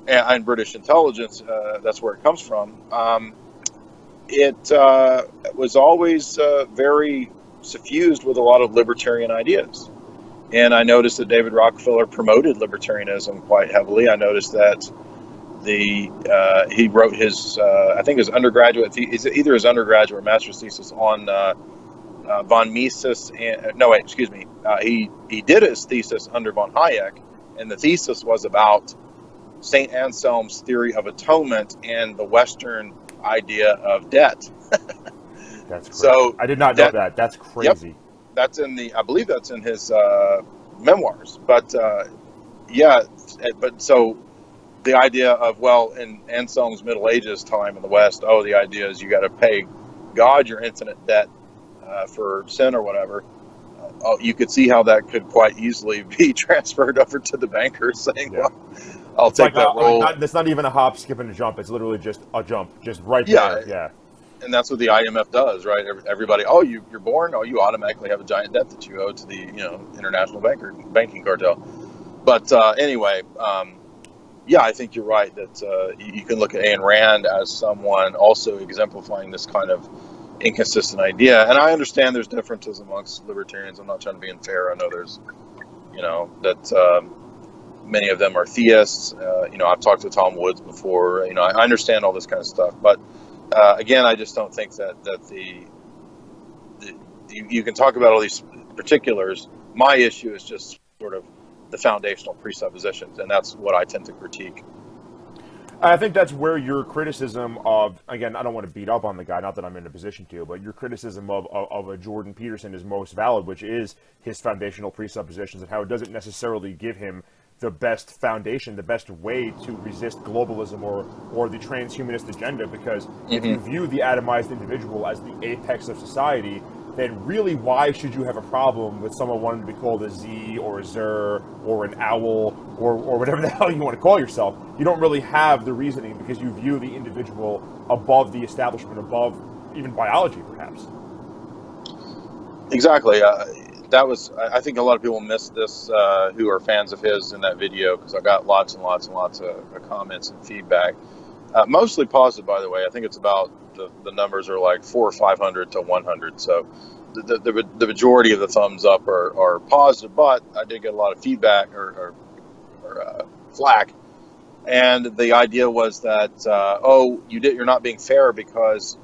and British intelligence, that's where it comes from. It was always very suffused with a lot of libertarian ideas. And I noticed that David Rockefeller promoted libertarianism quite heavily. I noticed that he wrote his, I think his undergraduate, either his undergraduate or master's thesis on von Mises. He did his thesis under von Hayek, and the thesis was about St. Anselm's theory of atonement and the Western idea of debt. That's crazy. So I did not know that. That's crazy. Yep. That's I believe that's in his memoirs. But but so the idea of, well, in Anselm's Middle Ages time in the West, the idea is you got to pay God your infinite debt for sin or whatever. You could see how that could quite easily be transferred over to the bankers, saying, "Well, I'll take that role." That's not even a hop, skip, and a jump. It's literally just a jump, just right there. Yeah. And that's what the IMF does, right? Everybody, you're born, you automatically have a giant debt that you owe to the international banking cartel. But anyway, I think you're right that you can look at Ayn Rand as someone also exemplifying this kind of inconsistent idea. And I understand there's differences amongst libertarians. I'm not trying to be unfair. I know there's, that many of them are theists. I've talked to Tom Woods before. I understand all this kind of stuff, but again, I just don't think that you can talk about all these particulars. My issue is just sort of the foundational presuppositions, and that's what I tend to critique. I think that's where your criticism of, again, I don't want to beat up on the guy, not that I'm in a position to, but your criticism of a Jordan Peterson is most valid, which is his foundational presuppositions and how it doesn't necessarily give him the best foundation, the best way to resist globalism or the transhumanist agenda, because if you view the atomized individual as the apex of society, then really why should you have a problem with someone wanting to be called a Z or a Zer or an owl or whatever the hell you want to call yourself? You don't really have the reasoning because you view the individual above the establishment, above even biology, perhaps. Exactly. That was, I think a lot of people missed this who are fans of his in that video, because I got lots and lots and lots of comments and feedback. Mostly positive, by the way. I think it's about, the numbers are like 400 or 500 to 100. So the majority of the thumbs up are positive, but I did get a lot of feedback or flack. And the idea was that, you're not being fair because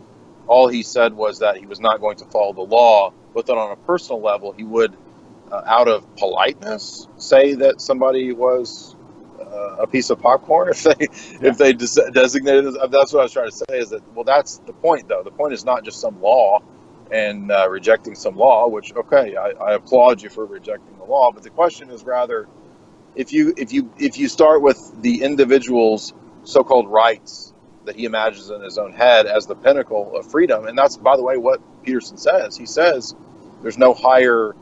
all he said was that he was not going to follow the law, but that on a personal level, he would, out of politeness, say that somebody was a piece of popcorn if they designated this. That's what I was trying to say, is that, well, that's the point, though. The point is not just some law and rejecting some law, which, okay, I applaud you for rejecting the law, but the question is rather, if you start with the individual's so-called rights that he imagines in his own head as the pinnacle of freedom, and that's, by the way, what Peterson says. He says there's no higher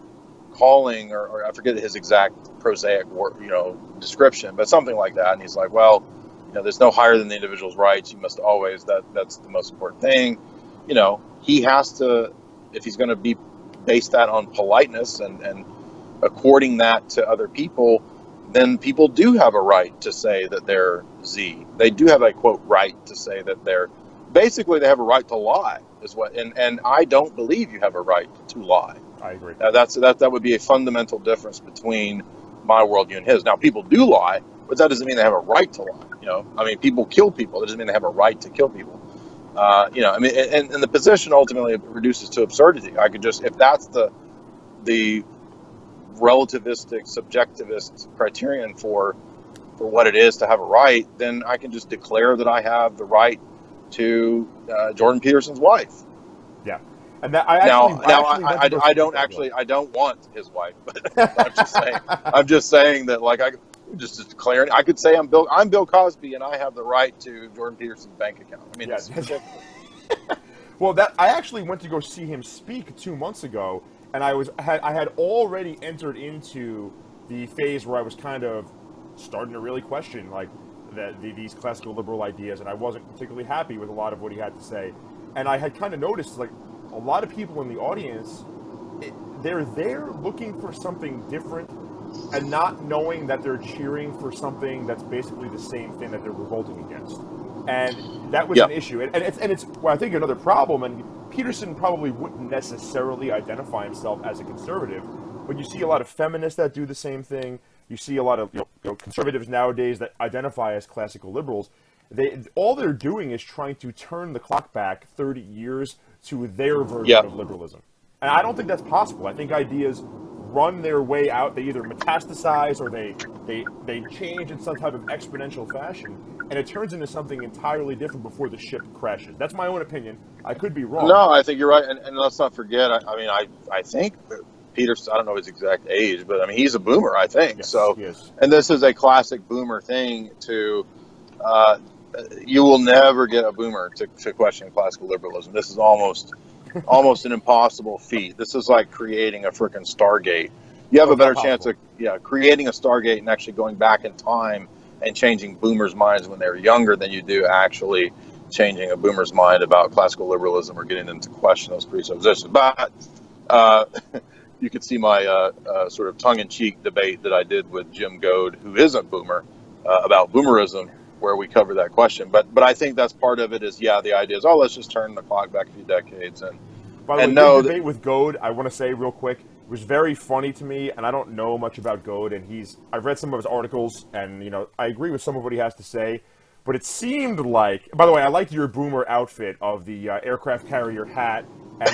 calling, or I forget his exact prosaic word, description, but something like that. And he's like, well, there's no higher than the individual's rights. You must always, that's the most important thing. He has to, if he's going to be based that on politeness and according that to other people, then people do have a right to say that they're Z. They do have a, quote, right to say that basically they have a right to lie, is what, and I don't believe you have a right to lie. I agree. That would be a fundamental difference between my worldview and his. Now, people do lie, but that doesn't mean they have a right to lie. People kill people. That doesn't mean they have a right to kill people. And the position ultimately reduces to absurdity. I could just, if that's the relativistic, subjectivist criterion for what it is to have a right, then I can just declare that I have the right to Jordan Peterson's wife. Yeah, and that I don't want his wife, but I'm just saying that, like, just declaring, I could say I'm Bill Cosby and I have the right to Jordan Peterson's bank account. I mean, yeah. Well, I actually went to go see him speak 2 months ago. And I had already entered into the phase where I was kind of starting to really question these classical liberal ideas, and I wasn't particularly happy with a lot of what he had to say. And I had kind of noticed, like, a lot of people in the audience, they're there looking for something different and not knowing that they're cheering for something that's basically the same thing that they're revolting against. And that was an issue. And it's I think another problem, and Peterson probably wouldn't necessarily identify himself as a conservative, but you see a lot of feminists that do the same thing. You see a lot of conservatives nowadays that identify as classical liberals. All they're doing is trying to turn the clock back 30 years to their version of liberalism. And I don't think that's possible. I think ideas run their way out. They either metastasize or they change in some type of exponential fashion, and it turns into something entirely different before the ship crashes. That's my own opinion. I could be wrong. No, I think you're right. And let's not forget, I think Peterson, I don't know his exact age, but I mean, he's a boomer, I think. Yes, so, he is. And this is a classic boomer thing to, you will never get a boomer to question classical liberalism. This is almost an impossible feat. This is like creating a freaking Stargate. You have a better chance of creating a Stargate and actually going back in time and changing boomers' minds when they were younger than you do actually changing a boomer's mind about classical liberalism or getting them to question those presuppositions. But you could see my sort of tongue-in-cheek debate that I did with Jim Goad, who is a boomer, about boomerism, where we cover that question. But I think that's part of it is, the idea is, let's just turn the clock back a few decades. And by the way, the debate with Goad, I want to say real quick, was very funny to me, and I don't know much about Goad, and I've read some of his articles, and I agree with some of what he has to say, but it seemed like, by the way, I liked your boomer outfit of the aircraft carrier hat and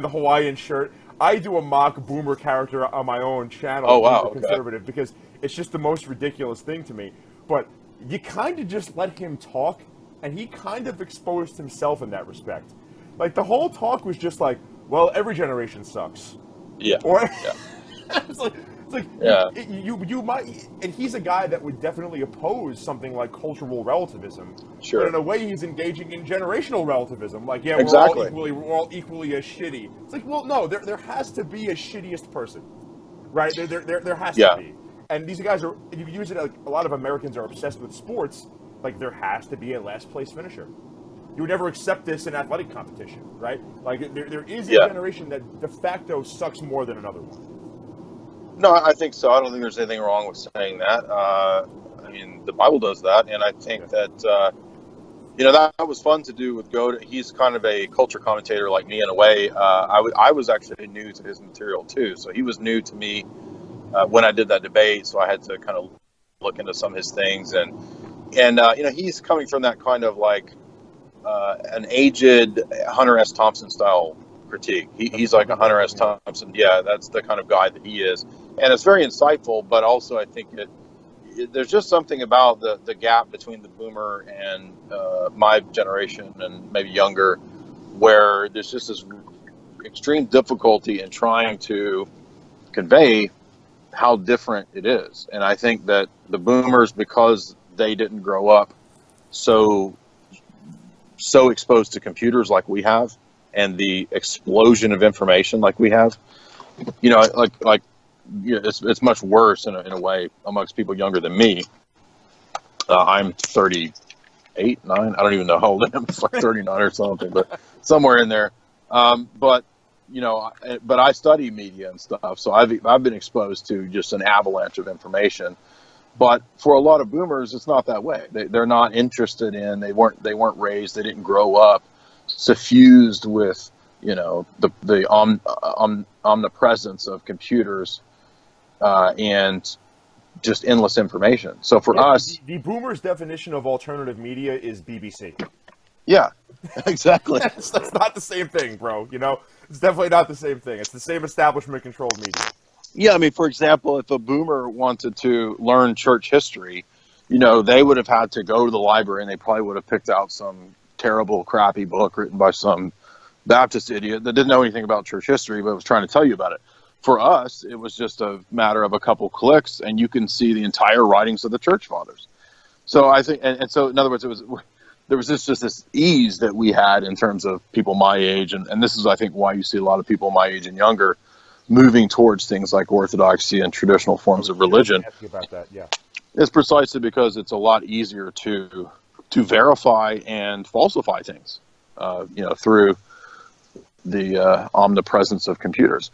the Hawaiian shirt. I do a mock boomer character on my own channel, Conservative, because it's just the most ridiculous thing to me. But you kind of just let him talk, and he kind of exposed himself in that respect. Like, the whole talk was just like, well, every generation sucks. Yeah. it's like Yeah. you might, and he's a guy that would definitely oppose something like cultural relativism. Sure. But in a way, he's engaging in generational relativism. Like, yeah, Exactly. we're all equally as shitty. It's like, well, no, there has to be a shittiest person, right? There has to Yeah. be. And these guys are, you use it, like, a lot of Americans are obsessed with sports. Like, there has to be a last place finisher. You would never accept this in athletic competition, right? Like, there is a generation that de facto sucks more than another one. No, I think so. I don't think there's anything wrong with saying that. I mean, the Bible does that, and I think that that was fun to do with Goat. He's kind of a culture commentator like me in a way. I was actually new to his material too, so he was new to me when I did that debate. So I had to kind of look into some of his things, and he's coming from that kind of like an aged Hunter S. Thompson style critique. He's like a Hunter S. Thompson. Yeah, that's the kind of guy that he is, and it's very insightful. But also, I think there's just something about the gap between the boomer and my generation and maybe younger, where there's just this extreme difficulty in trying to convey how different it is. And I think that the boomers, because they didn't grow up so exposed to computers like we have, and the explosion of information like we have, it's much worse in a way amongst people younger than me. I'm 38, 9. I don't even know how old I am. It's like 39 or something, but somewhere in there. But I study media and stuff, so I've been exposed to just an avalanche of information. But for a lot of boomers, it's not that way. They're not interested in. They weren't raised. They didn't grow up suffused with the omnipresence of computers and just endless information. So for us, the boomers' definition of alternative media is BBC. Yeah, exactly. That's not the same thing, bro. It's definitely not the same thing. It's the same establishment-controlled media. Yeah, I mean, for example, if a boomer wanted to learn church history, they would have had to go to the library, and they probably would have picked out some terrible, crappy book written by some Baptist idiot that didn't know anything about church history, but was trying to tell you about it. For us, it was just a matter of a couple clicks, and you can see the entire writings of the church fathers. So I think, and so in other words, there was just this ease that we had in terms of people my age, and this is, I think, why you see a lot of people my age and younger moving towards things like orthodoxy and traditional forms of religion. Ask you about that, yeah. It's precisely because it's a lot easier to verify and falsify things, through the omnipresence of computers.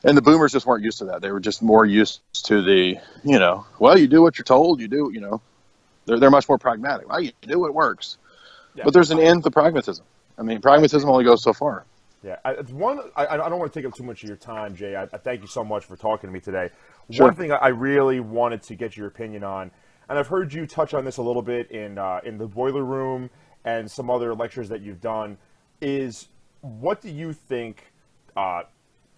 And the boomers just weren't used to that. They were just more used to the, you do what you're told, they're much more pragmatic. Well, you do what works. Yeah. But there's an end to pragmatism. I mean, pragmatism only goes so far. Yeah, I don't want to take up too much of your time, Jay. I thank you so much for talking to me today. Sure. One thing I really wanted to get your opinion on, and I've heard you touch on this a little bit in the Boiler Room and some other lectures that you've done, is what do you think,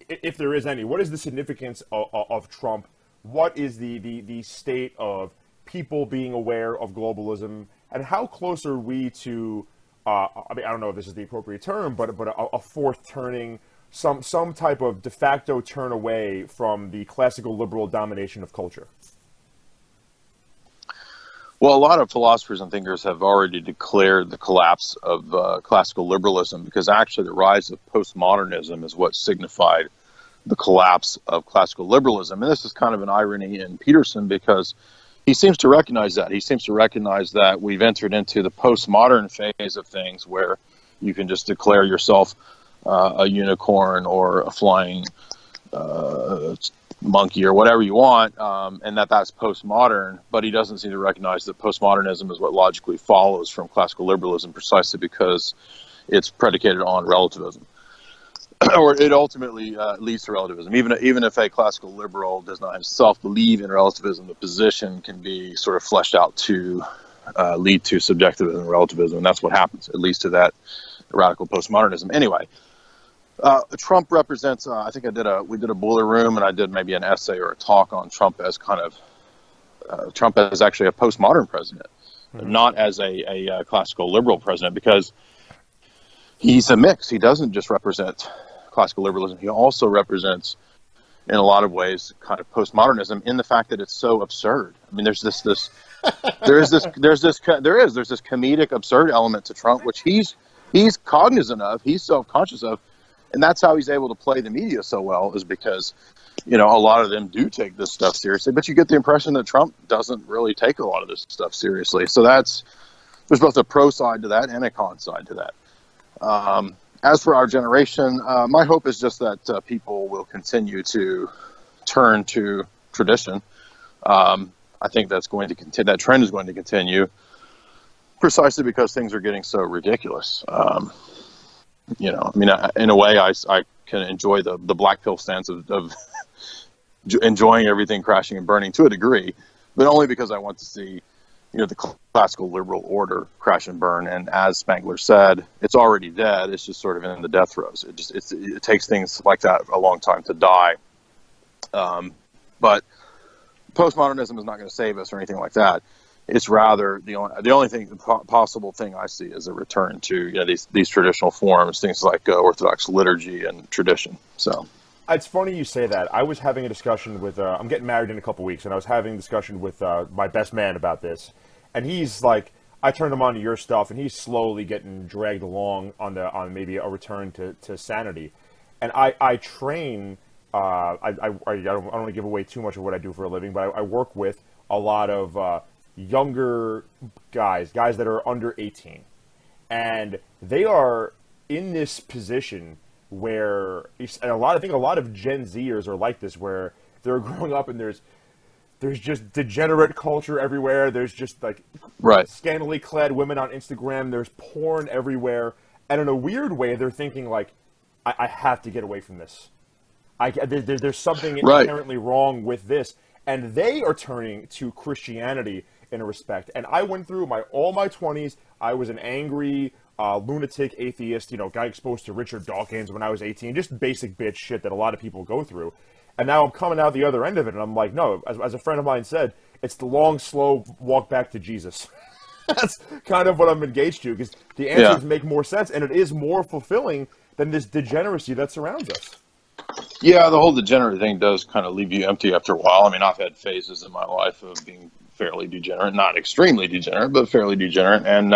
if there is any, what is the significance of Trump? What is the state of people being aware of globalism, and how close are we to, I don't know if this is the appropriate term, but a fourth turning, some type of de facto turn away from the classical liberal domination of culture? Well, a lot of philosophers and thinkers have already declared the collapse of classical liberalism, because actually the rise of postmodernism is what signified the collapse of classical liberalism. And this is kind of an irony in Peterson, because he seems to recognize that. He seems to recognize that we've entered into the postmodern phase of things, where you can just declare yourself a unicorn or a flying monkey or whatever you want, and that's postmodern. But he doesn't seem to recognize that postmodernism is what logically follows from classical liberalism, precisely because it's predicated on relativism. Or it ultimately leads to relativism. Even if a classical liberal does not himself believe in relativism, the position can be sort of fleshed out to lead to subjectivism and relativism, and that's what happens. It leads to that radical postmodernism. Anyway, Trump represents. I think we did a Boiler Room, and I did maybe an essay or a talk on Trump as Trump as actually a postmodern president, not as a classical liberal president, because he's a mix. He doesn't just represent classical liberalism. He also represents in a lot of ways, kind of postmodernism in the fact that it's so absurd. I mean, there's this comedic absurd element to Trump, which he's cognizant of, he's self-conscious of, and that's how he's able to play the media so well, is because, a lot of them do take this stuff seriously, but you get the impression that Trump doesn't really take a lot of this stuff seriously. So there's both a pro side to that and a con side to that. As for our generation, my hope is just that people will continue to turn to tradition. I think that's going to continue. That trend is going to continue, precisely because things are getting so ridiculous. In a way, I can enjoy the black pill stance of enjoying everything crashing and burning to a degree, but only because I want to see, the classical liberal order crash and burn. And as Spangler said, it's already dead. It's just sort of in the death throes. It takes things like that a long time to die. But postmodernism is not going to save us or anything like that. It's rather the only possible thing I see is a return to these traditional forms, things like Orthodox liturgy and tradition. So. It's funny you say that. I was having a discussion with, I'm getting married in a couple weeks, and I was having a discussion with my best man about this. And he's like, I turned him on to your stuff, and he's slowly getting dragged along on maybe a return to sanity. And I train, I don't want to give away too much of what I do for a living, but I work with a lot of younger guys that are under 18. And they are in this position where, and I think a lot of Gen Zers are like this, where they're growing up and there's just degenerate culture everywhere. There's just scantily clad women on Instagram. There's porn everywhere. And in a weird way, they're thinking like, I have to get away from this. There's something inherently wrong with this. And they are turning to Christianity in a respect. And I went through all my 20s. I was an angry, lunatic atheist, got exposed to Richard Dawkins when I was 18. Just basic bitch shit that a lot of people go through. And now I'm coming out the other end of it, and I'm like, no, as a friend of mine said, it's the long, slow walk back to Jesus. That's kind of what I'm engaged to, because the answers make more sense, and it is more fulfilling than this degeneracy that surrounds us. Yeah, the whole degenerate thing does kind of leave you empty after a while. I mean, I've had phases in my life of being fairly degenerate, not extremely degenerate, but fairly degenerate. And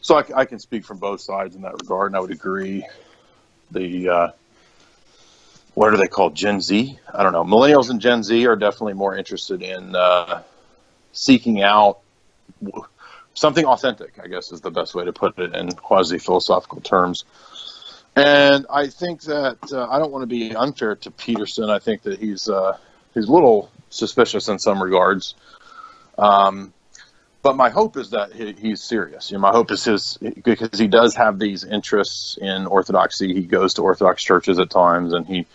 so I can speak from both sides in that regard, and I would agree. What are they called? Gen Z? I don't know. Millennials and Gen Z are definitely more interested in seeking out something authentic, I guess is the best way to put it in quasi-philosophical terms. And I think that I don't want to be unfair to Peterson. I think that he's a little suspicious in some regards. But my hope is that he's serious. My hope is because he does have these interests in Orthodoxy. He goes to Orthodox churches at times, and he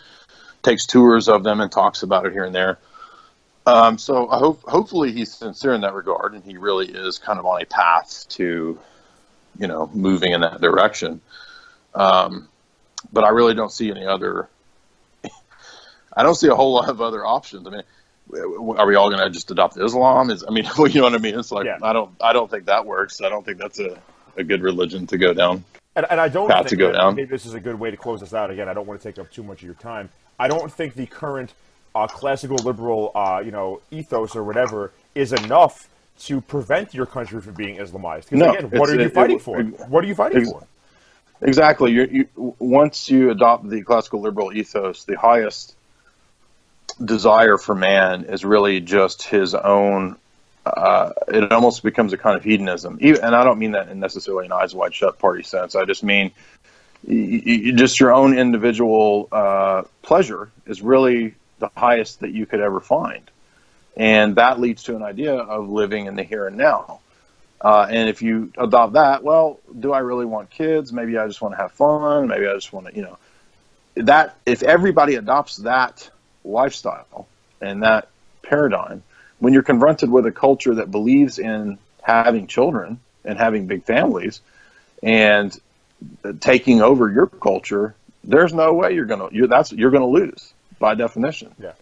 takes tours of them and talks about it here and there. So I hopefully he's sincere in that regard, and he really is kind of on a path to, moving in that direction. But I really don't see any other. I don't see a whole lot of other options. I mean, are we all going to just adopt Islam? You know what I mean? It's like, I don't think that works. I don't think that's a good religion to go down. And I don't think maybe this is a good way to close this out. Again, I don't want to take up too much of your time. I don't think the current classical liberal, ethos or whatever is enough to prevent your country from being Islamized. Because again, what are you fighting for? What are you fighting for? Exactly. Once you adopt the classical liberal ethos, the highest desire for man is really just his own. It almost becomes a kind of hedonism, and I don't mean that in necessarily an eyes wide shut party sense. I just mean just your own individual pleasure is really the highest that you could ever find, and that leads to an idea of living in the here and now. And if you adopt that, well, do I really want kids? Maybe I just want to have fun. Maybe I just want to, that if everybody adopts that lifestyle and that paradigm, when you're confronted with a culture that believes in having children and having big families and taking over your culture, there's no way you're gonna lose by definition. Yeah.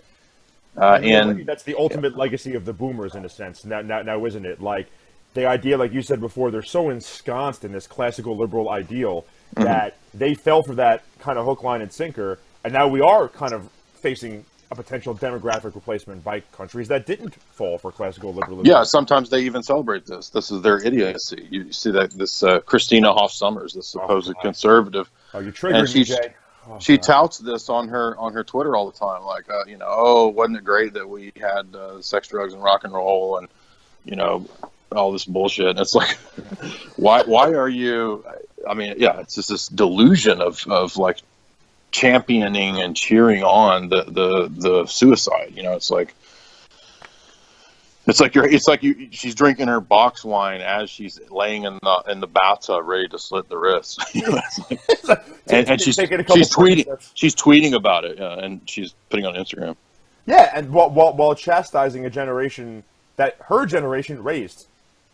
And that's the ultimate legacy of the boomers in a sense. Now, isn't it? Like the idea, like you said before, they're so ensconced in this classical liberal ideal that they fell for that kind of hook, line, and sinker, and now we are kind of facing a potential demographic replacement by countries that didn't fall for classical liberalism. Yeah, sometimes they even celebrate this. This is their idiocy. You see that this Christina Hoff Sommers, this supposed conservative, Oh, you triggered me, Jay. Oh, she God. touts this on her Twitter all the time, like oh, wasn't it great that we had sex, drugs, and rock and roll, and all this bullshit. And it's like, why are you? I mean, yeah, it's just this delusion of like championing and cheering on the suicide. She's drinking her box wine as she's laying in the bathtub ready to slit the wrist. And she's tweeting about it, and she's putting it on Instagram. Yeah, and while chastising a generation that her generation raised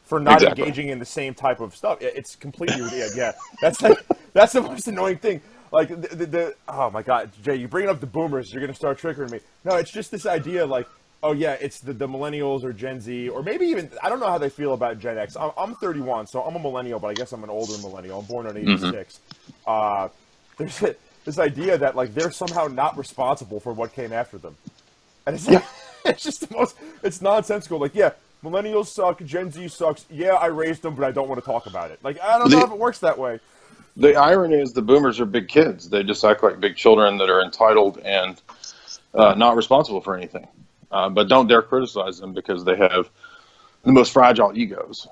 for not engaging in the same type of stuff. It's completely ridiculous. Yeah, that's the most annoying thing. Like oh my God, Jay, you bring up the boomers, you're gonna start triggering me. No, it's just this idea, like, oh yeah, it's the millennials or Gen Z, or maybe even, I don't know how they feel about Gen X. I'm 31, so I'm a millennial, but I guess I'm an older millennial. I'm born in '86. There's this idea that like they're somehow not responsible for what came after them, and it's like, it's just the most, it's nonsensical. Like, yeah, millennials suck, Gen Z sucks. Yeah, I raised them, but I don't want to talk about it. Like, I don't know if it works that way. The irony is the boomers are big kids. They just act like big children that are entitled and not responsible for anything. But don't dare criticize them because they have the most fragile egos.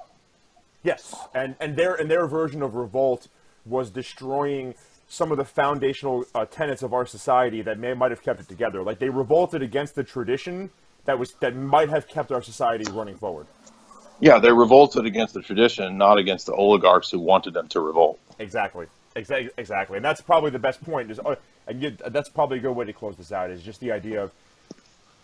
Yes, and their version of revolt was destroying some of the foundational tenets of our society that might have kept it together. Like, they revolted against the tradition that might have kept our society running forward. Yeah, they revolted against the tradition, not against the oligarchs who wanted them to revolt. Exactly, and that's probably the best point. That's probably a good way to close this out. Is just the idea of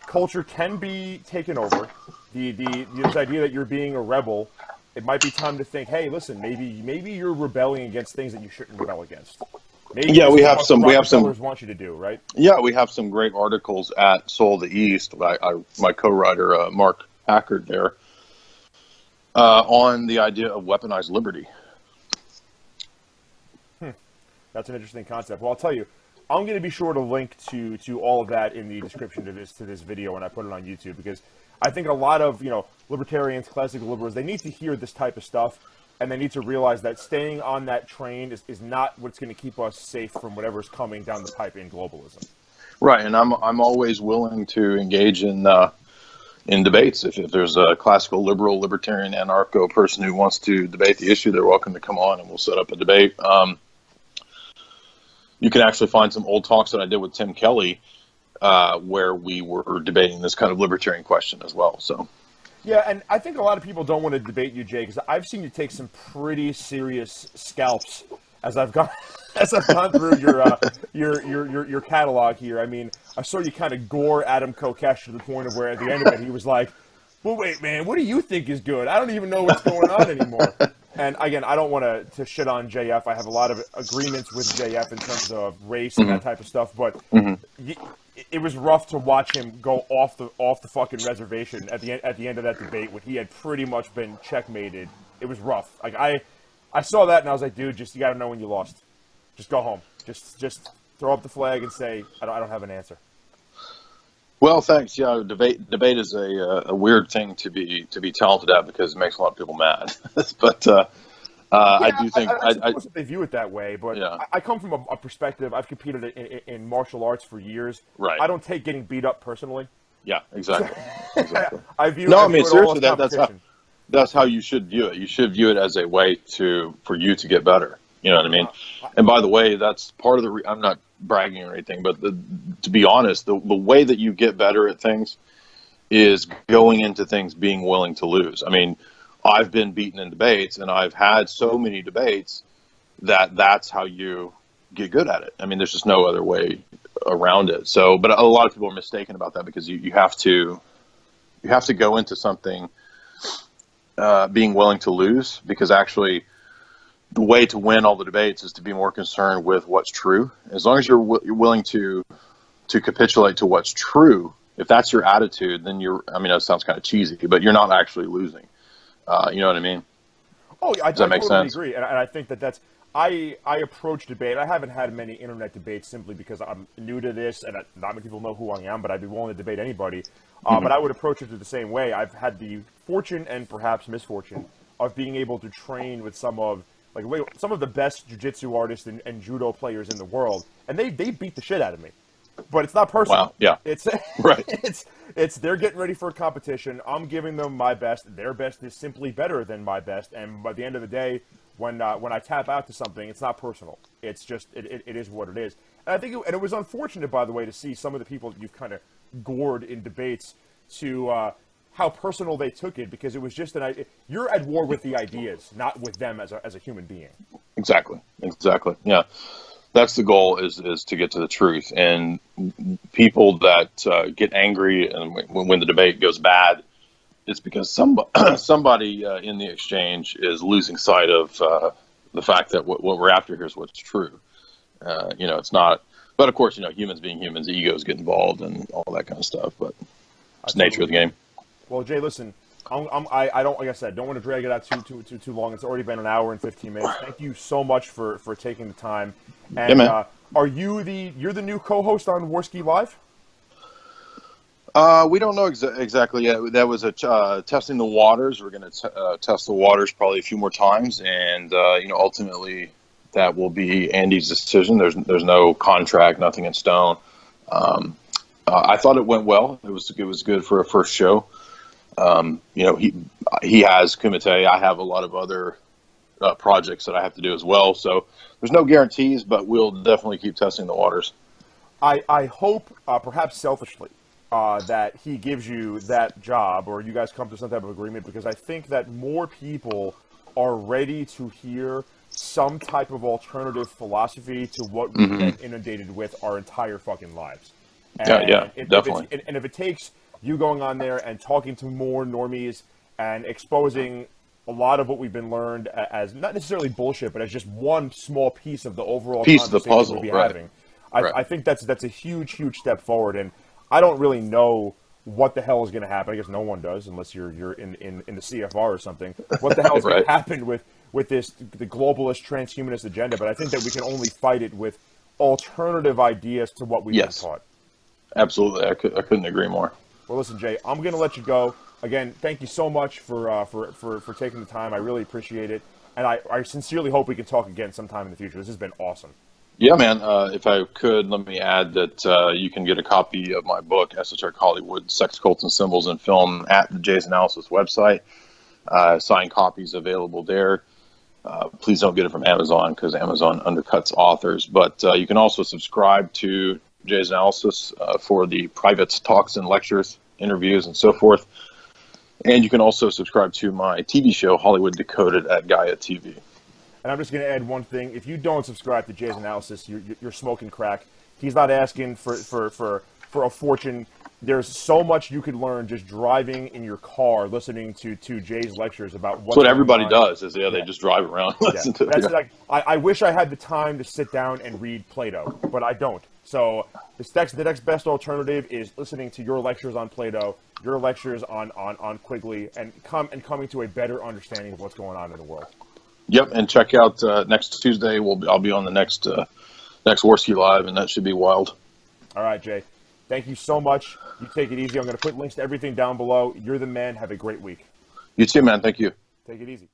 culture can be taken over. This idea that you're being a rebel, it might be time to think, hey, listen, maybe you're rebelling against things that you shouldn't rebel against. Maybe we have some want you to do, right? Yeah, we have some great articles at Soul of the East. My co-writer Mark Packard there on the idea of weaponized liberty. That's an interesting concept. Well, I'll tell you, I'm going to be sure to link to all of that in the description to this video when I put it on YouTube, because I think a lot of libertarians, classical liberals, they need to hear this type of stuff, and they need to realize that staying on that train is not what's going to keep us safe from whatever's coming down the pipe in globalism. Right, and I'm always willing to engage in debates. If there's a classical liberal, libertarian, anarcho person who wants to debate the issue, they're welcome to come on, and we'll set up a debate. You can actually find some old talks that I did with Tim Kelly where we were debating this kind of libertarian question as well. So, yeah, and I think a lot of people don't want to debate you, Jay, because I've seen you take some pretty serious scalps as I've gone through your catalog here. I mean, I saw you kind of gore Adam Kokesh to the point of where at the end of it he was like, "Well, wait, man, what do you think is good? I don't even know what's going on anymore." And again, I don't want to shit on JF. I have a lot of agreements with JF in terms of race and that type of stuff. But it was rough to watch him go off the fucking reservation at the end of that debate when he had pretty much been checkmated. It was rough. Like, I saw that and I was like, dude, you got to know when you lost. Just go home. Just throw up the flag and say, I don't have an answer. Well, thanks. Yeah, debate is a weird thing to be talented at because it makes a lot of people mad. But I do think I suppose they view it that way. But yeah. I come from a perspective. I've competed in martial arts for years. Right. I don't take getting beat up personally. Yeah, exactly. I view. No, I mean seriously, that's how you should view it. You should view it as a way for you to get better. You know what I mean? And by the way, that's part of I'm not bragging or anything, but to be honest, the way that you get better at things is going into things being willing to lose. I mean, I've been beaten in debates, and I've had so many debates that's how you get good at it. I mean, there's just no other way around it. So, but a lot of people are mistaken about that because you have to go into something being willing to lose, because actually the way to win all the debates is to be more concerned with what's true. As long as you're willing to capitulate to what's true, if that's your attitude, then I mean, that sounds kind of cheesy, but you're not actually losing. You know what I mean? Oh, I Does that make totally sense? agree. And I think that's, I approach debate. I haven't had many internet debates simply because I'm new to this, and not many people know who I am. But I'd be willing to debate anybody. But I would approach it the same way. I've had the fortune and perhaps misfortune of being able to train with some of the best jiu-jitsu artists and judo players in the world, and they beat the shit out of me. But it's not personal. Wow. Yeah. It's Right. it's they're getting ready for a competition. I'm giving them my best. Their best is simply better than my best. And by the end of the day, when I tap out to something, it's not personal. It's just it is what it is. And I think it was unfortunate, by the way, to see some of the people that you've kind of gored in debates to how personal they took it, because it was just you're at war with the ideas, not with them as a human being. Exactly. Yeah. That's the goal, is to get to the truth. And people that get angry and when the debate goes bad, it's because somebody in the exchange is losing sight of the fact that what we're after here is what's true. It's not. But of course, humans being humans, egos get involved and all that kind of stuff. But it's the nature of the game. Well, Jay, listen. I don't, like I said, don't want to drag it out too long. It's already been an hour and 15 minutes. Thank you so much for taking the time. And yeah, man. You're the new co-host on Warski Live? We don't know exactly yet. That was testing the waters. We're going to test the waters probably a few more times, and ultimately that will be Andy's decision. There's no contract, nothing in stone. I thought it went well. It was good for a first show. He has Kumite. I have a lot of other projects that I have to do as well. So there's no guarantees, but we'll definitely keep testing the waters. I hope, perhaps selfishly, that he gives you that job, or you guys come to some type of agreement, because I think that more people are ready to hear some type of alternative philosophy to what we've been inundated with our entire fucking lives. And Definitely. If it takes you going on there and talking to more normies and exposing a lot of what we've been learned as not necessarily bullshit, but as just one small piece of the overall piece of the conversation puzzle, we'll be right. having. I think that's a huge step forward, and I don't really know what the hell is going to happen. I guess no one does, unless you're in the CFR or something. What the hell is going to happen with the globalist transhumanist agenda? But I think that we can only fight it with alternative ideas to what we've been taught. Absolutely, I couldn't agree more. Well, listen, Jay, I'm going to let you go. Again, thank you so much for taking the time. I really appreciate it, and I sincerely hope we can talk again sometime in the future. This has been awesome. Yeah, man. If I could, let me add that you can get a copy of my book, Esoteric Hollywood, Sex, Cults, and Symbols in Film, at the Jay's Analysis website. Signed copies available there. Please don't get it from Amazon, because Amazon undercuts authors. But you can also subscribe to Jay's Analysis for the private talks and lectures, interviews, and so forth. And you can also subscribe to my TV show, Hollywood Decoded, at Gaia TV. And I'm just going to add one thing. If you don't subscribe to Jay's Analysis, you're smoking crack. He's not asking for a fortune. There's so much you could learn just driving in your car, listening to Jay's lectures about what's what everybody on. does is they just drive around. Listen to That's like, I wish I had the time to sit down and read Plato, but I don't. So the next best alternative is listening to your lectures on Plato, your lectures on Quigley, and coming to a better understanding of what's going on in the world. Yep, and check out next Tuesday. I'll be on the next Warski Live, and that should be wild. All right, Jay. Thank you so much. You take it easy. I'm going to put links to everything down below. You're the man. Have a great week. You too, man. Thank you. Take it easy.